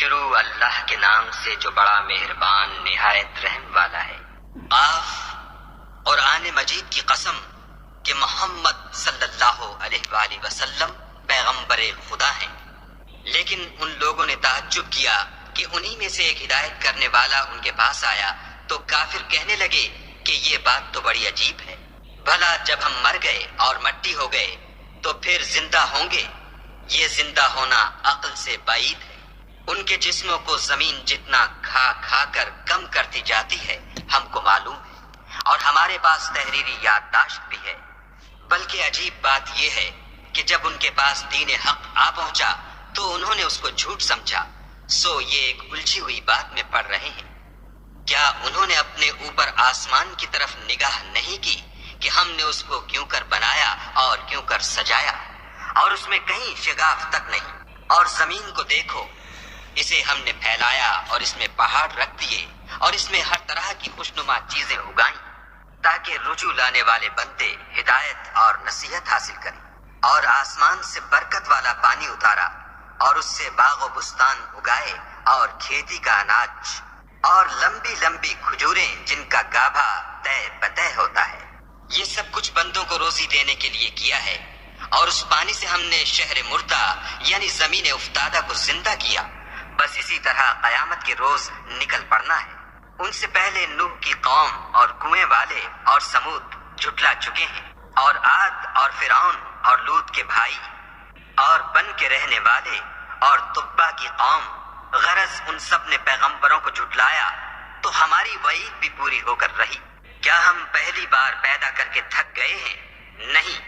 شروع اللہ کے نام سے جو بڑا مہربان نہایت رحم والا ہے۔ قاف، قرآن مجید کی قسم کہ محمد صلی اللہ علیہ وآلہ وسلم پیغمبر خدا ہیں۔ لیکن ان لوگوں نے تعجب کیا کہ انہی میں سے ایک ہدایت کرنے والا ان کے پاس آیا تو کافر کہنے لگے کہ یہ بات تو بڑی عجیب ہے، بھلا جب ہم مر گئے اور مٹی ہو گئے تو پھر زندہ ہوں گے؟ یہ زندہ ہونا عقل سے بعید ہے۔ ان کے جسموں کو زمین جتنا کھا کھا کر کم کرتی جاتی ہے ہم کو معلوم ہے، اور ہمارے پاس تحریری یادداشت بھی ہے۔ بلکہ عجیب بات یہ ہے کہ جب ان کے پاس دین حق آ پہنچا تو انہوں نے اس کو جھوٹ سمجھا، سو یہ ایک الجھی ہوئی بات میں پڑ رہے ہیں۔ کیا انہوں نے اپنے اوپر آسمان کی طرف نگاہ نہیں کی کہ ہم نے اس کو کیوں کر بنایا اور کیوں کر سجایا، اور اس میں کہیں شگاف تک نہیں؟ اور زمین کو دیکھو، اسے ہم نے پھیلایا اور اس میں پہاڑ رکھ دیے اور اس میں ہر طرح کی خوشنما چیزیں اگائیں تاکہ رجوع لانے والے بندے ہدایت اور نصیحت حاصل کریں، اور آسمان سے برکت والا پانی اتارا اور اس سے باغ و بستان اگائے اور کھیتی کا اناج اور لمبی لمبی کھجوریں جن کا گابھا طے بطے ہوتا ہے۔ یہ سب کچھ بندوں کو روزی دینے کے لیے کیا ہے، اور اس پانی سے ہم نے شہر مردہ یعنی زمین افتادہ کو زندہ کیا۔ بس اسی طرح قیامت کے روز نکل پڑنا ہے۔ ان سے پہلے نوح کی قوم اور کنویں والے اور سمود جھٹلا چکے ہیں، اور عاد اور فرعون اور لوط کے بھائی اور بن کے رہنے والے اور تبا کی قوم، غرض ان سب نے پیغمبروں کو جھٹلایا تو ہماری وعید بھی پوری ہو کر رہی۔ کیا ہم پہلی بار پیدا کر کے تھک گئے ہیں؟ نہیں،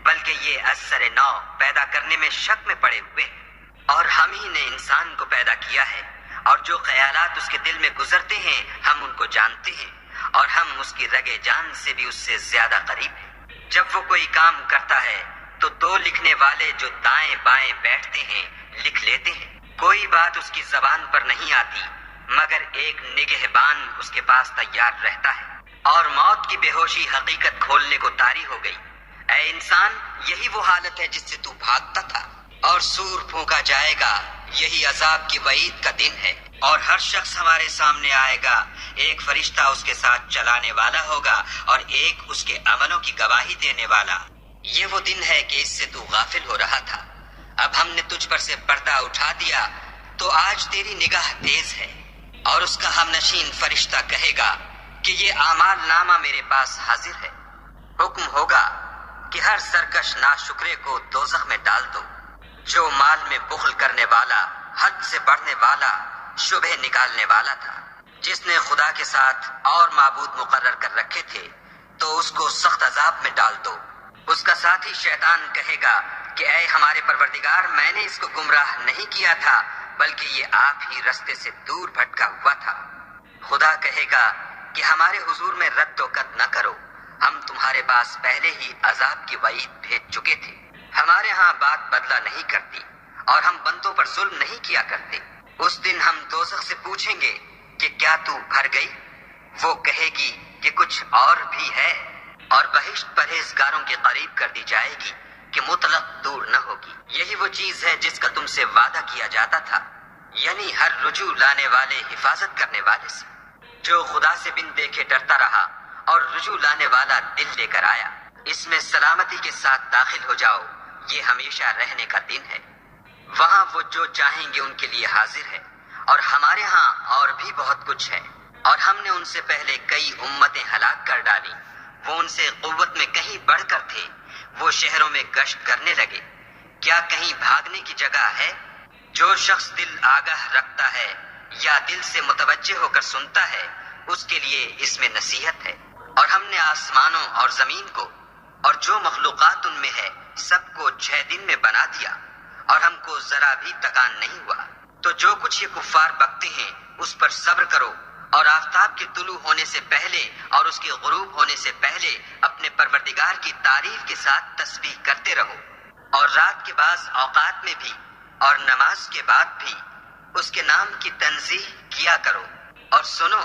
بلکہ یہ اثر نو پیدا کرنے میں شک میں پڑے ہوئے ہیں۔ اور ہم ہی نے انسان کو پیدا کیا ہے، اور جو خیالات اس کے دل میں گزرتے ہیں ہم ان کو جانتے ہیں، اور ہم اس کی رگے جان سے بھی اس سے زیادہ قریب ہیں۔ جب وہ کوئی کام کرتا ہے تو دو لکھنے والے جو دائیں بائیں بیٹھتے ہیں لکھ لیتے ہیں۔ کوئی بات اس کی زبان پر نہیں آتی مگر ایک نگہبان اس کے پاس تیار رہتا ہے۔ اور موت کی بے ہوشی حقیقت کھولنے کو طاری ہو گئی۔ اے انسان، یہی وہ حالت ہے جس سے تو بھاگتا تھا، اور سور پھونکا جائے گا، یہی عذاب کی وعید کا دن ہے۔ اور ہر شخص ہمارے سامنے آئے گا، ایک فرشتہ اس کے ساتھ چلانے والا ہوگا اور ایک اس کے عملوں کی گواہی دینے والا۔ یہ وہ دن ہے کہ اس سے تو غافل ہو رہا تھا، اب ہم نے تجھ پر سے پردہ اٹھا دیا تو آج تیری نگاہ تیز ہے۔ اور اس کا ہم نشین فرشتہ کہے گا کہ یہ اعمال نامہ میرے پاس حاضر ہے۔ حکم ہوگا کہ ہر سرکش ناشکرے کو دوزخ میں ڈال دو۔ جو مال میں بخل کرنے والا، حد سے بڑھنے والا، شبہ نکالنے والا تھا، جس نے خدا کے ساتھ اور معبود مقرر کر رکھے تھے، تو اس کو سخت عذاب میں ڈال دو۔ اس کا ساتھی شیطان کہے گا کہ اے ہمارے پروردگار، میں نے اس کو گمراہ نہیں کیا تھا بلکہ یہ آپ ہی رستے سے دور بھٹکا ہوا تھا۔ خدا کہے گا کہ ہمارے حضور میں رد و قط نہ کرو، ہم تمہارے پاس پہلے ہی عذاب کی وعید بھیج چکے تھے۔ ہمارے ہاں بات بدلہ نہیں کرتی اور ہم بندوں پر ظلم نہیں کیا کرتے۔ اس دن ہم دوزخ سے پوچھیں گے کہ کیا تو بھر گئی؟ وہ کہے گی کہ کچھ اور بھی ہے، اور بہشت پرہیزگاروں کے قریب کر دی جائے گی کہ مطلق دور نہ ہوگی۔ یہی وہ چیز ہے جس کا تم سے وعدہ کیا جاتا تھا، یعنی ہر رجوع لانے والے حفاظت کرنے والے سے، جو خدا سے بن دیکھے ڈرتا رہا اور رجوع لانے والا دل لے کر آیا۔ اس میں سلامتی کے ساتھ داخل ہو جاؤ، یہ ہمیشہ رہنے کا دن ہے۔ وہاں وہ جو چاہیں گے ان کے لیے حاضر ہے، اور ہمارے ہاں اور بھی بہت کچھ ہے۔ اور ہم نے ان سے پہلے کئی امتیں ہلاک کر ڈالی، وہ ان سے قوت میں کہیں بڑھ کر تھے، وہ شہروں میں گشت کرنے لگے۔ کیا کہیں بھاگنے کی جگہ ہے؟ جو شخص دل آگاہ رکھتا ہے یا دل سے متوجہ ہو کر سنتا ہے، اس کے لیے اس میں نصیحت ہے۔ اور ہم نے آسمانوں اور زمین کو اور جو مخلوقات ان میں ہے سب کو 6 دن میں بنا دیا، اور ہم کو ذرا بھی تکان نہیں ہوا۔ تو جو کچھ یہ کفار بکتے ہیں اس پر صبر کرو، اور آفتاب کے طلوع ہونے سے پہلے اور اس کے غروب ہونے سے پہلے اپنے پروردگار کی تعریف کے ساتھ تسبیح کرتے رہو، اور رات کے بعض اوقات میں بھی اور نماز کے بعد بھی اس کے نام کی تنزیہ کیا کرو۔ اور سنو،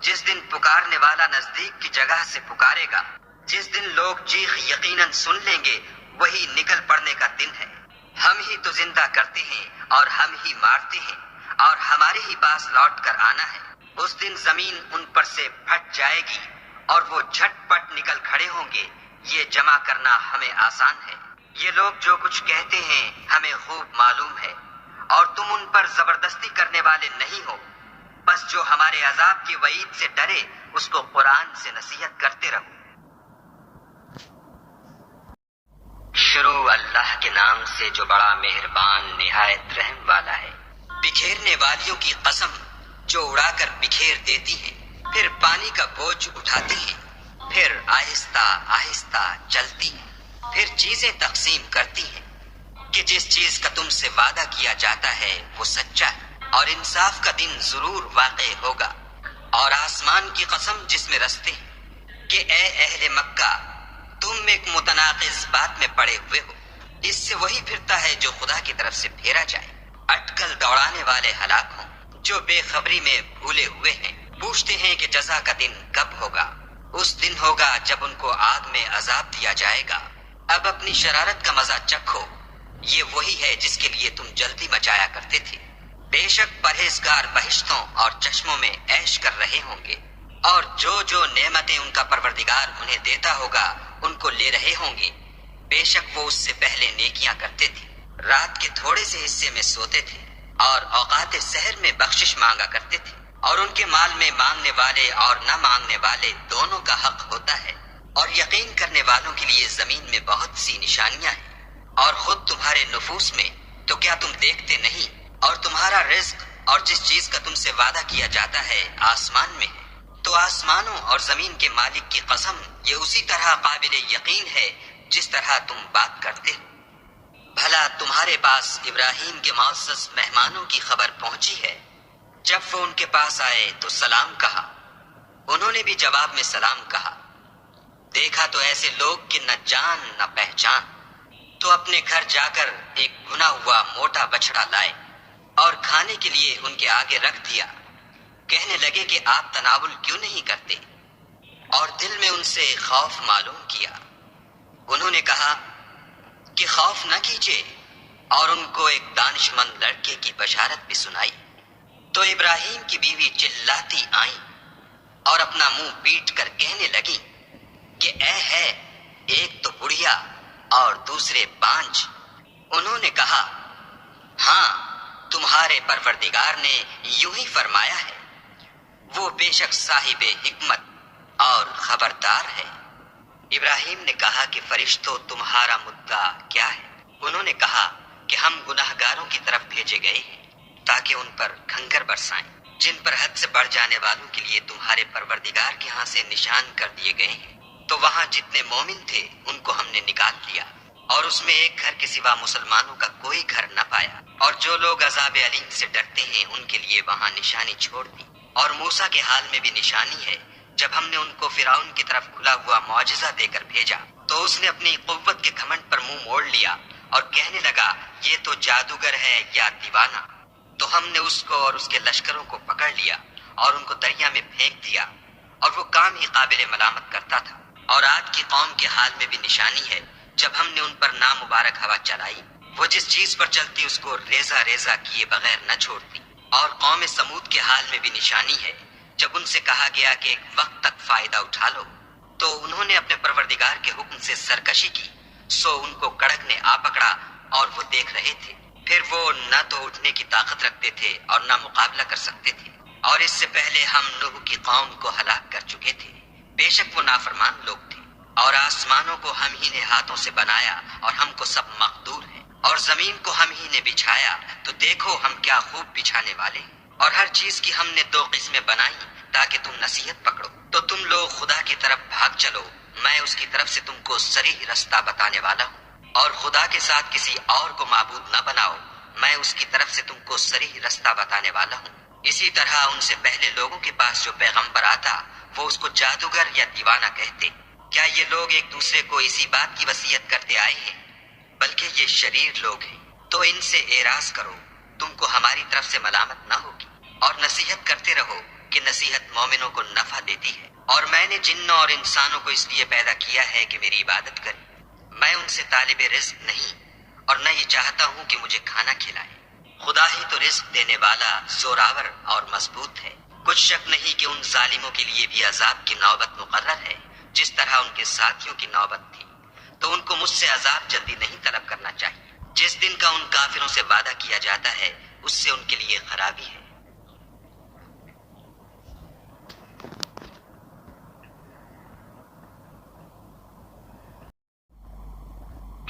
جس دن پکارنے والا نزدیک کی جگہ سے پکارے گا، جس دن لوگ چیخ یقیناً سن لیں گے، وہی نکل پڑنے کا دن ہے۔ ہم ہی تو زندہ کرتے ہیں اور ہم ہی مارتے ہیں، اور ہمارے ہی پاس لوٹ کر آنا ہے۔ اس دن زمین ان پر سے پھٹ جائے گی اور وہ جھٹ پٹ نکل کھڑے ہوں گے۔ یہ جمع کرنا ہمیں آسان ہے۔ یہ لوگ جو کچھ کہتے ہیں ہمیں خوب معلوم ہے، اور تم ان پر زبردستی کرنے والے نہیں ہو۔ بس جو ہمارے عذاب کی وعید سے ڈرے اس کو قرآن سے نصیحت کرتے رہو۔ شروع اللہ کے نام سے جو بڑا مہربان نہایت رحم والا ہے۔ بکھیرنے والیوں کی قسم جو اڑا کر بکھیر دیتی ہیں، پھر پانی کا بوجھ اٹھاتے ہیں، پھر آہستہ آہستہ چلتی ہیں، پھر چیزیں تقسیم کرتی ہیں کہ جس چیز کا تم سے وعدہ کیا جاتا ہے وہ سچا ہے، اور انصاف کا دن ضرور واقع ہوگا۔ اور آسمان کی قسم جس میں رستے ہیں کہ اے اہل مکہ، تم ایک متناقض بات میں پڑے ہوئے ہو۔ اس سے وہی پھرتا ہے جو خدا کی طرف سے پھیرا جائے۔ اٹکل دوڑانے والے ہلاک ہوں جو بے خبری میں بھولے ہوئے ہیں۔ پوچھتے ہیں کہ جزا کا دن کب ہوگا؟ اس دن ہوگا جب ان کو آگ میں عذاب دیا جائے گا۔ اب اپنی شرارت کا مزہ چکھو، یہ وہی ہے جس کے لیے تم جلدی مچایا کرتے تھے۔ بے شک پرہیزگار بہشتوں اور چشموں میں عیش کر رہے ہوں گے، اور جو نعمتیں ان کا پروردگار انہیں دیتا ہوگا ان کو لے رہے ہوں گے۔ بے شک وہ اس سے پہلے نیکیاں کرتے تھے، رات کے تھوڑے سے حصے میں سوتے تھے، اور اوقات سحر میں بخشش مانگا کرتے تھے، اور ان کے مال میں مانگنے والے اور نہ مانگنے والے دونوں کا حق ہوتا ہے۔ اور یقین کرنے والوں کے لیے زمین میں بہت سی نشانیاں ہیں، اور خود تمہارے نفوس میں، تو کیا تم دیکھتے نہیں؟ اور تمہارا رزق اور جس چیز کا تم سے وعدہ کیا جاتا ہے آسمان میں ہے۔ تو آسمانوں اور زمین کے مالک کی قسم، یہ اسی طرح قابل یقین ہے جس طرح تم بات کرتے ہو۔ بھلا تمہارے پاس ابراہیم کے معزز مہمانوں کی خبر پہنچی ہے؟ جب وہ ان کے پاس آئے تو سلام کہا، انہوں نے بھی جواب میں سلام کہا۔ دیکھا تو ایسے لوگ کہ نہ جان نہ پہچان، تو اپنے گھر جا کر ایک بھنا ہوا موٹا بچڑا لائے اور کھانے کے لیے ان کے آگے رکھ دیا۔ کہنے لگے کہ آپ تناول کیوں نہیں کرتے؟ اور دل میں ان سے خوف معلوم کیا۔ انہوں نے کہا کہ خوف نہ کیجیے، اور ان کو ایک دانش مند لڑکے کی بشارت بھی سنائی۔ تو ابراہیم کی بیوی چلاتی آئیں اور اپنا منہ پیٹ کر کہنے لگی کہ اے ہے، ایک تو بڑھیا اور دوسرے بانجھ۔ انہوں نے کہا، ہاں، تمہارے پروردگار نے یوں ہی فرمایا ہے، وہ بے شک صاحب حکمت اور خبردار ہے۔ ابراہیم نے کہا کہ فرشتوں، تمہارا مدعا کیا ہے؟ انہوں نے کہا کہ ہم گناہگاروں کی طرف بھیجے گئے ہیں تاکہ ان پر کھنگر برسائیں، جن پر حد سے بڑھ جانے والوں کے لیے تمہارے پروردگار کے ہاں سے نشان کر دیے گئے ہیں۔ تو وہاں جتنے مومن تھے ان کو ہم نے نکال لیا، اور اس میں ایک گھر کے سوا مسلمانوں کا کوئی گھر نہ پایا، اور جو لوگ عذاب علیم سے ڈرتے ہیں ان کے لیے وہاں نشانی چھوڑ دی۔ اور موسیٰ کے حال میں بھی نشانی ہے، جب ہم نے ان کو فرعون کی طرف کھلا ہوا معجزہ دے کر بھیجا تو اس نے اپنی قوت کے گھمنڈ پر منہ موڑ لیا اور کہنے لگا، یہ تو جادوگر ہے یا دیوانہ۔ تو ہم نے اس کو اور اس کے لشکروں کو پکڑ لیا اور ان کو دریا میں پھینک دیا، اور وہ کام ہی قابل ملامت کرتا تھا۔ اور آج کی قوم کے حال میں بھی نشانی ہے، جب ہم نے ان پر نامبارک ہوا چلائی، وہ جس چیز پر چلتی اس کو ریزہ ریزہ کیے بغیر نہ چھوڑتی۔ اور قوم سمود کے حال میں بھی نشانی ہے، جب ان سے کہا گیا کہ ایک وقت تک فائدہ اٹھا لو، تو انہوں نے اپنے پروردگار کے حکم سے سرکشی کی، سو ان کو کڑک نے آ پکڑا اور وہ دیکھ رہے تھے۔ پھر وہ نہ تو اٹھنے کی طاقت رکھتے تھے اور نہ مقابلہ کر سکتے تھے۔ اور اس سے پہلے ہم نوح کی قوم کو ہلاک کر چکے تھے، بے شک وہ نافرمان لوگ تھے۔ اور آسمانوں کو ہم ہی نے ہاتھوں سے بنایا اور ہم کو سب مقدور ہیں، اور زمین کو ہم ہی نے بچھایا، تو دیکھو ہم کیا خوب بچھانے والے ہیں۔ اور ہر چیز کی ہم نے دو قسمیں بنائی تاکہ تم نصیحت پکڑو، تو تم لوگ خدا کی طرف بھاگ چلو، میں اس کی طرف سے تم کو صریح رستہ بتانے والا ہوں۔ اور خدا کے ساتھ کسی اور کو معبود نہ بناؤ، میں اس کی طرف سے تم کو صریح رستہ بتانے والا ہوں۔ اسی طرح ان سے پہلے لوگوں کے پاس جو پیغمبر آتا وہ اس کو جادوگر یا دیوانہ کہتے۔ کیا یہ لوگ ایک دوسرے کو اسی بات کی وصیت کرتے آئے ہیں؟ بلکہ یہ شریر لوگ ہیں۔ تو ان سے اعراض کرو، تم کو ہماری طرف سے ملامت نہ ہوگی، اور نصیحت کرتے رہو کہ نصیحت مومنوں کو نفع دیتی ہے۔ اور میں نے جنوں اور انسانوں کو اس لیے پیدا کیا ہے کہ میری عبادت کریں، میں ان سے طالب رزق نہیں، اور نہ یہ چاہتا ہوں کہ مجھے کھانا کھلائے۔ خدا ہی تو رزق دینے والا، زوراور اور مضبوط ہے۔ کچھ شک نہیں کہ ان ظالموں کے لیے بھی عذاب کی نوبت مقرر ہے، جس طرح ان کے ساتھیوں کی نوبت تھی۔ تو ان کو مجھ سے عذاب جلدی نہیں طلب کرنا چاہیے۔ جس دن کا ان کافروں سے وعدہ کیا جاتا ہے اس سے ان کے لیے خرابی ہے۔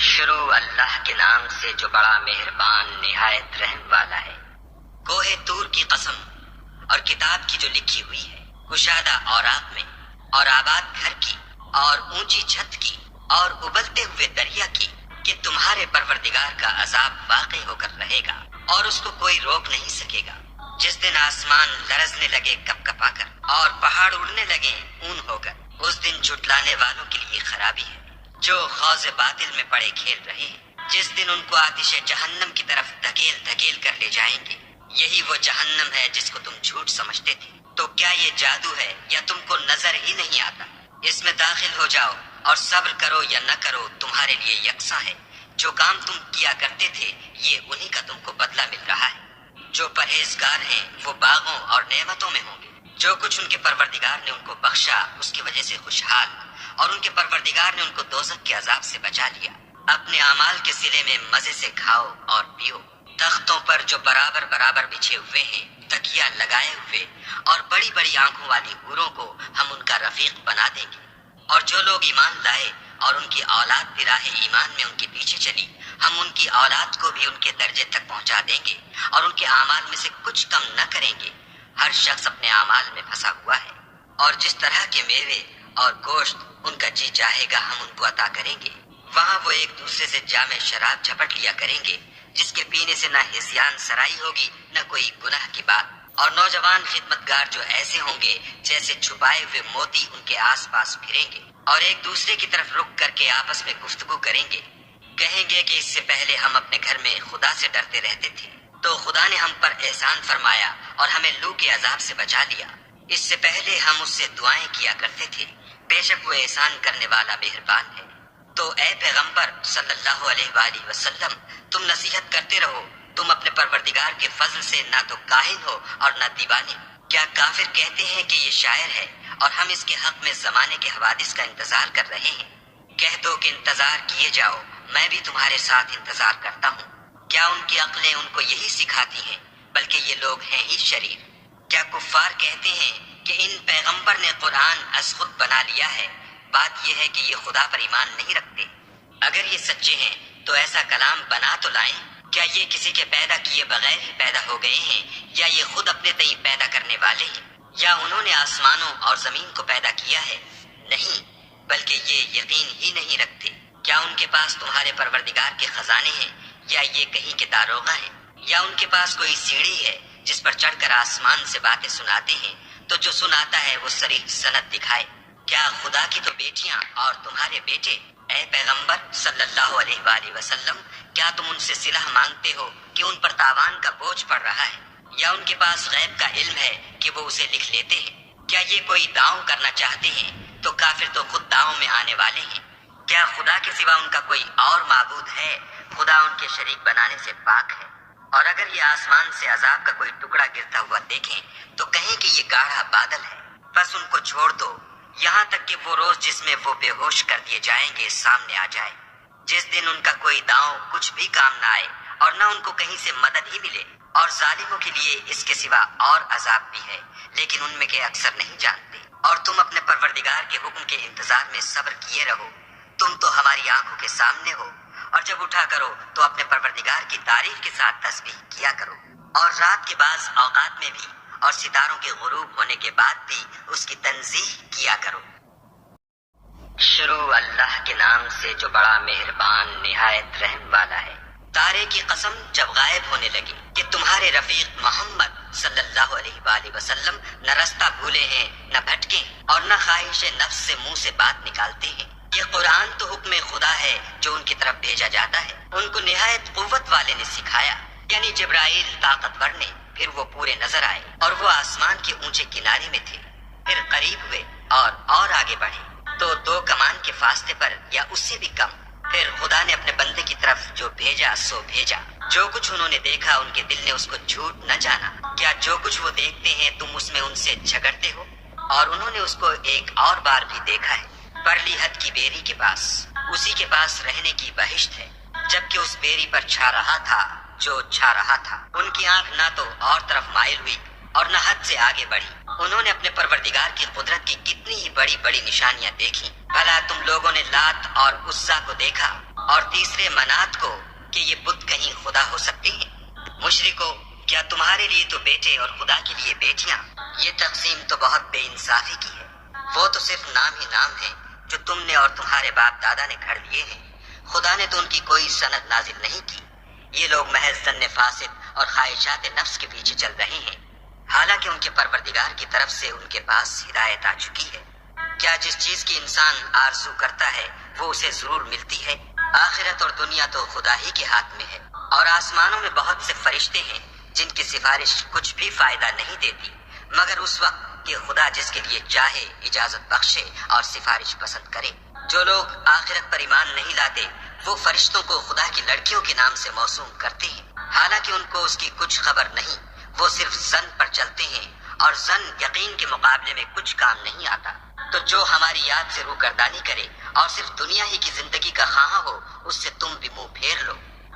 شروع اللہ کے نام سے جو بڑا مہربان نہایت رحم والا ہے۔ کوہ طور کی قسم اور کتاب کی جو لکھی ہوئی ہے، کشادہ اوراق میں، اور آباد گھر کی، اور اونچی چھت کی، اور ابلتے ہوئے دریا کی، کہ تمہارے پروردگار کا عذاب واقع ہو کر رہے گا اور اس کو کوئی روک نہیں سکے گا۔ جس دن آسمان لرزنے لگے کپ کپا کر اور پہاڑ اڑنے لگے اون ہو کر، اس دن جھٹلانے والوں کے لیے خرابی ہے جو خوض باطل میں پڑے کھیل رہے ہیں۔ جس دن ان کو آتش جہنم کی طرف دھکیل دھکیل کر لے جائیں گے۔ یہی وہ جہنم ہے جس کو تم جھوٹ سمجھتے تھے۔ تو کیا یہ جادو ہے یا تم کو نظر ہی نہیں آتا؟ اس میں داخل ہو جاؤ اور صبر کرو یا نہ کرو تمہارے لیے یکساں ہے۔ جو کام تم کیا کرتے تھے یہ انہی کا تم کو بدلہ مل رہا ہے۔ جو پرہیزگار ہیں وہ باغوں اور نعمتوں میں ہوں گے۔ جو کچھ ان کے پروردگار نے ان کو بخشا اس کی وجہ سے خوشحال، اور ان کے پروردگار نے ان کو دوزخ کے عذاب سے بچا لیا۔ اپنے اعمال کے صلے میں مزے سے کھاؤ اور پیو۔ تختوں پر جو برابر برابر بچھے ہوئے ہیں، تکیا لگائے ہوئے، اور بڑی بڑی آنکھوں والی حوروں کو ہم ان کا رفیق بنا دیں گے۔ اور جو لوگ ایمان لائے اور ان کی اولاد بھی راہ ایمان میں ان کے پیچھے چلی، ہم ان کی اولاد کو بھی ان کے درجے تک پہنچا دیں گے اور ان کے اعمال میں سے کچھ کم نہ کریں گے۔ ہر شخص اپنے اعمال میں پھنسا ہوا ہے، اور جس طرح کے میوے اور گوشت ان کا جی چاہے گا ہم ان کو عطا کریں گے۔ وہاں وہ ایک دوسرے سے جام شراب جھپٹ لیا کریں گے، جس کے پینے سے نہ ہذیان سرائی ہوگی نہ کوئی گناہ کی بات۔ اور نوجوان خدمتگار جو ایسے ہوں گے جیسے چھپائے ہوئے موتی ان کے آس پاس پھریں گے، اور ایک دوسرے کی طرف رک کر کے آپس میں گفتگو کریں گے۔ کہیں گے کہ اس سے پہلے ہم اپنے گھر میں خدا سے ڈرتے رہتے تھے، تو خدا نے ہم پر احسان فرمایا اور ہمیں لو کے عذاب سے بچا لیا۔ اس سے پہلے ہم اس سے دعائیں کیا کرتے تھے، بے شک وہ احسان کرنے والا مہربان ہے۔ تو اے پیغمبر صلی اللہ علیہ وآلہ وسلم، تم نصیحت کرتے رہو۔ تم اپنے پروردگار کے فضل سے نہ تو کاہن ہو اور نہ دیوانے۔ کیا کافر کہتے ہیں کہ یہ شاعر ہے اور ہم اس کے حق میں زمانے کے حوادث کا انتظار کر رہے ہیں؟ کہہ دو کہ انتظار کیے جاؤ، میں بھی تمہارے ساتھ انتظار کرتا ہوں۔ کیا ان کی عقلیں ان کو یہی سکھاتی ہیں؟ بلکہ یہ لوگ ہیں ہی شریر۔ کیا کفار کہتے ہیں کہ ان پیغمبر نے قرآن از خود بنا لیا ہے؟ بات یہ ہے کہ یہ خدا پر ایمان نہیں رکھتے۔ اگر یہ سچے ہیں تو ایسا کلام بنا تو لائیں۔ کیا یہ کسی کے پیدا کیے بغیر ہی پیدا ہو گئے ہیں، یا یہ خود اپنے تئیں پیدا کرنے والے ہیں، یا انہوں نے آسمانوں اور زمین کو پیدا کیا ہے؟ نہیں، بلکہ یہ یقین ہی نہیں رکھتے۔ کیا ان کے پاس تمہارے پروردگار کے خزانے ہیں، یا یہ کہیں کے داروغہ ہیں، یا ان کے پاس کوئی سیڑھی ہے جس پر چڑھ کر آسمان سے باتیں سناتے ہیں؟ تو جو سناتا ہے وہ صریح سند دکھائے۔ کیا خدا کی تو بیٹیاں اور تمہارے بیٹے؟ اے پیغمبر صلی اللہ علیہ وآلہ وسلم، کیا تم ان سے صلح مانگتے ہو کہ ان پر تاوان کا بوجھ پڑ رہا ہے، یا ان کے پاس غیب کا علم ہے کہ وہ اسے لکھ لیتے ہیں؟ کیا یہ کوئی داؤں کرنا چاہتے ہیں تو کافر تو خود داؤں میں آنے والے ہیں۔ کیا خدا کے سوا ان کا کوئی اور معبود ہے؟ خدا ان کے شریک بنانے سے پاک ہے۔ اور اگر یہ آسمان سے عذاب کا کوئی ٹکڑا گرتا ہوا دیکھیں تو کہیں کہ یہ گاڑھا بادل ہے، بس ان کو چھوڑ دو یہاں تک کہ وہ روز جس میں وہ بے ہوش کر دیے جائیں گے سامنے آ جائے، جس دن ان کا کوئی داؤں کچھ بھی کام نہ آئے اور نہ ان کو کہیں سے مدد ہی ملے۔ اور ظالموں کے لیے اس کے سوا اور عذاب بھی ہے، لیکن ان میں کے اکثر نہیں جانتے۔ اور تم اپنے پروردگار کے حکم کے انتظار میں صبر کیے رہو۔ تم تو ہماری آنکھوں کے سامنے ہو، اور جب اٹھا کرو تو اپنے پروردگار کی تعریف کے ساتھ تسبیح کیا کرو، اور رات کے بعض اوقات میں بھی، اور ستاروں کے غروب ہونے کے بعد بھی اس کی تنزیح کیا کرو۔ شروع اللہ کے نام سے جو بڑا مہربان نہایت رحم والا ہے۔ تارے کی قسم جب غائب ہونے لگی کہ تمہارے رفیق محمد صلی اللہ علیہ وآلہ وسلم نہ رستہ بھولے ہیں نہ بھٹکے اور نہ خواہش نفس سے منہ سے بات نکالتے ہیں۔ یہ قرآن تو حکم خدا ہے جو ان کی طرف بھیجا جاتا ہے۔ ان کو نہایت قوت والے نے سکھایا، یعنی جبرائیل طاقتور نے۔ پھر وہ پورے نظر آئے اور وہ آسمان کے اونچے کنارے میں تھے، پھر قریب ہوئے اور آگے بڑھے تو 2 کمان کے فاصلے پر یا اس سے بھی کم۔ پھر خدا نے اپنے بندے کی طرف جو بھیجا سو بھیجا، جو کچھ انہوں نے دیکھا ان کے دل نے اس کو جھوٹ نہ جانا۔ کیا جو کچھ وہ دیکھتے ہیں تم اس میں ان سے جھگڑتے ہو؟ اور انہوں نے اس کو ایک اور بار بھی دیکھا ہے، پرلی حد کی بیری کے پاس، اسی کے پاس رہنے کی بہشت ہے، جبکہ اس بیری پر چھا رہا تھا جو چھا رہا تھا۔ ان کی آنکھ نہ تو اور طرف مائل ہوئی اور نہ حد سے آگے بڑھی۔ انہوں نے اپنے پروردگار کی قدرت کی کتنی ہی بڑی بڑی نشانیاں دیکھی۔ بھلا تم لوگوں نے لات اور عزا کو دیکھا اور تیسرے منات کو کہ یہ بت کہیں خدا ہو سکتے ہیں؟ مشرکو، کیا تمہارے لیے تو بیٹے اور خدا کے لیے بیٹیاں؟ یہ تقسیم تو بہت بے انصافی کی ہے۔ وہ تو صرف نام ہی نام ہے جو تم نے اور تمہارے باپ دادا نے گھڑ لیے ہیں، خدا نے تو ان کی کوئی سند نازل نہیں کی۔ یہ لوگ محض ظن فاسد اور خواہشات نفس کے پیچھے چل رہے ہیں، حالانکہ ان کے پروردگار کی طرف سے ان کے پاس ہدایت آ چکی ہے۔ کیا جس چیز کی انسان آرزو کرتا ہے وہ اسے ضرور ملتی ہے؟ آخرت اور دنیا تو خدا ہی کے ہاتھ میں ہے، اور آسمانوں میں بہت سے فرشتے ہیں جن کی سفارش کچھ بھی فائدہ نہیں دیتی مگر اس وقت کہ خدا جس کے لیے چاہے اجازت بخشے اور سفارش پسند کرے۔ جو لوگ آخرت پر ایمان نہیں لاتے وہ فرشتوں کو خدا کی لڑکیوں کے نام سے موسوم کرتے ہیں، حالانکہ ان کو اس کی کچھ خبر نہیں، وہ صرف ظن پر چلتے ہیں، اور ظن یقین کے مقابلے میں کچھ کام نہیں آتا۔ تو جو ہماری یاد سے روگردانی کرے اور صرف دنیا ہی کی زندگی کا خواہاں ہو اس سے تم بھی منہ پھیر لو۔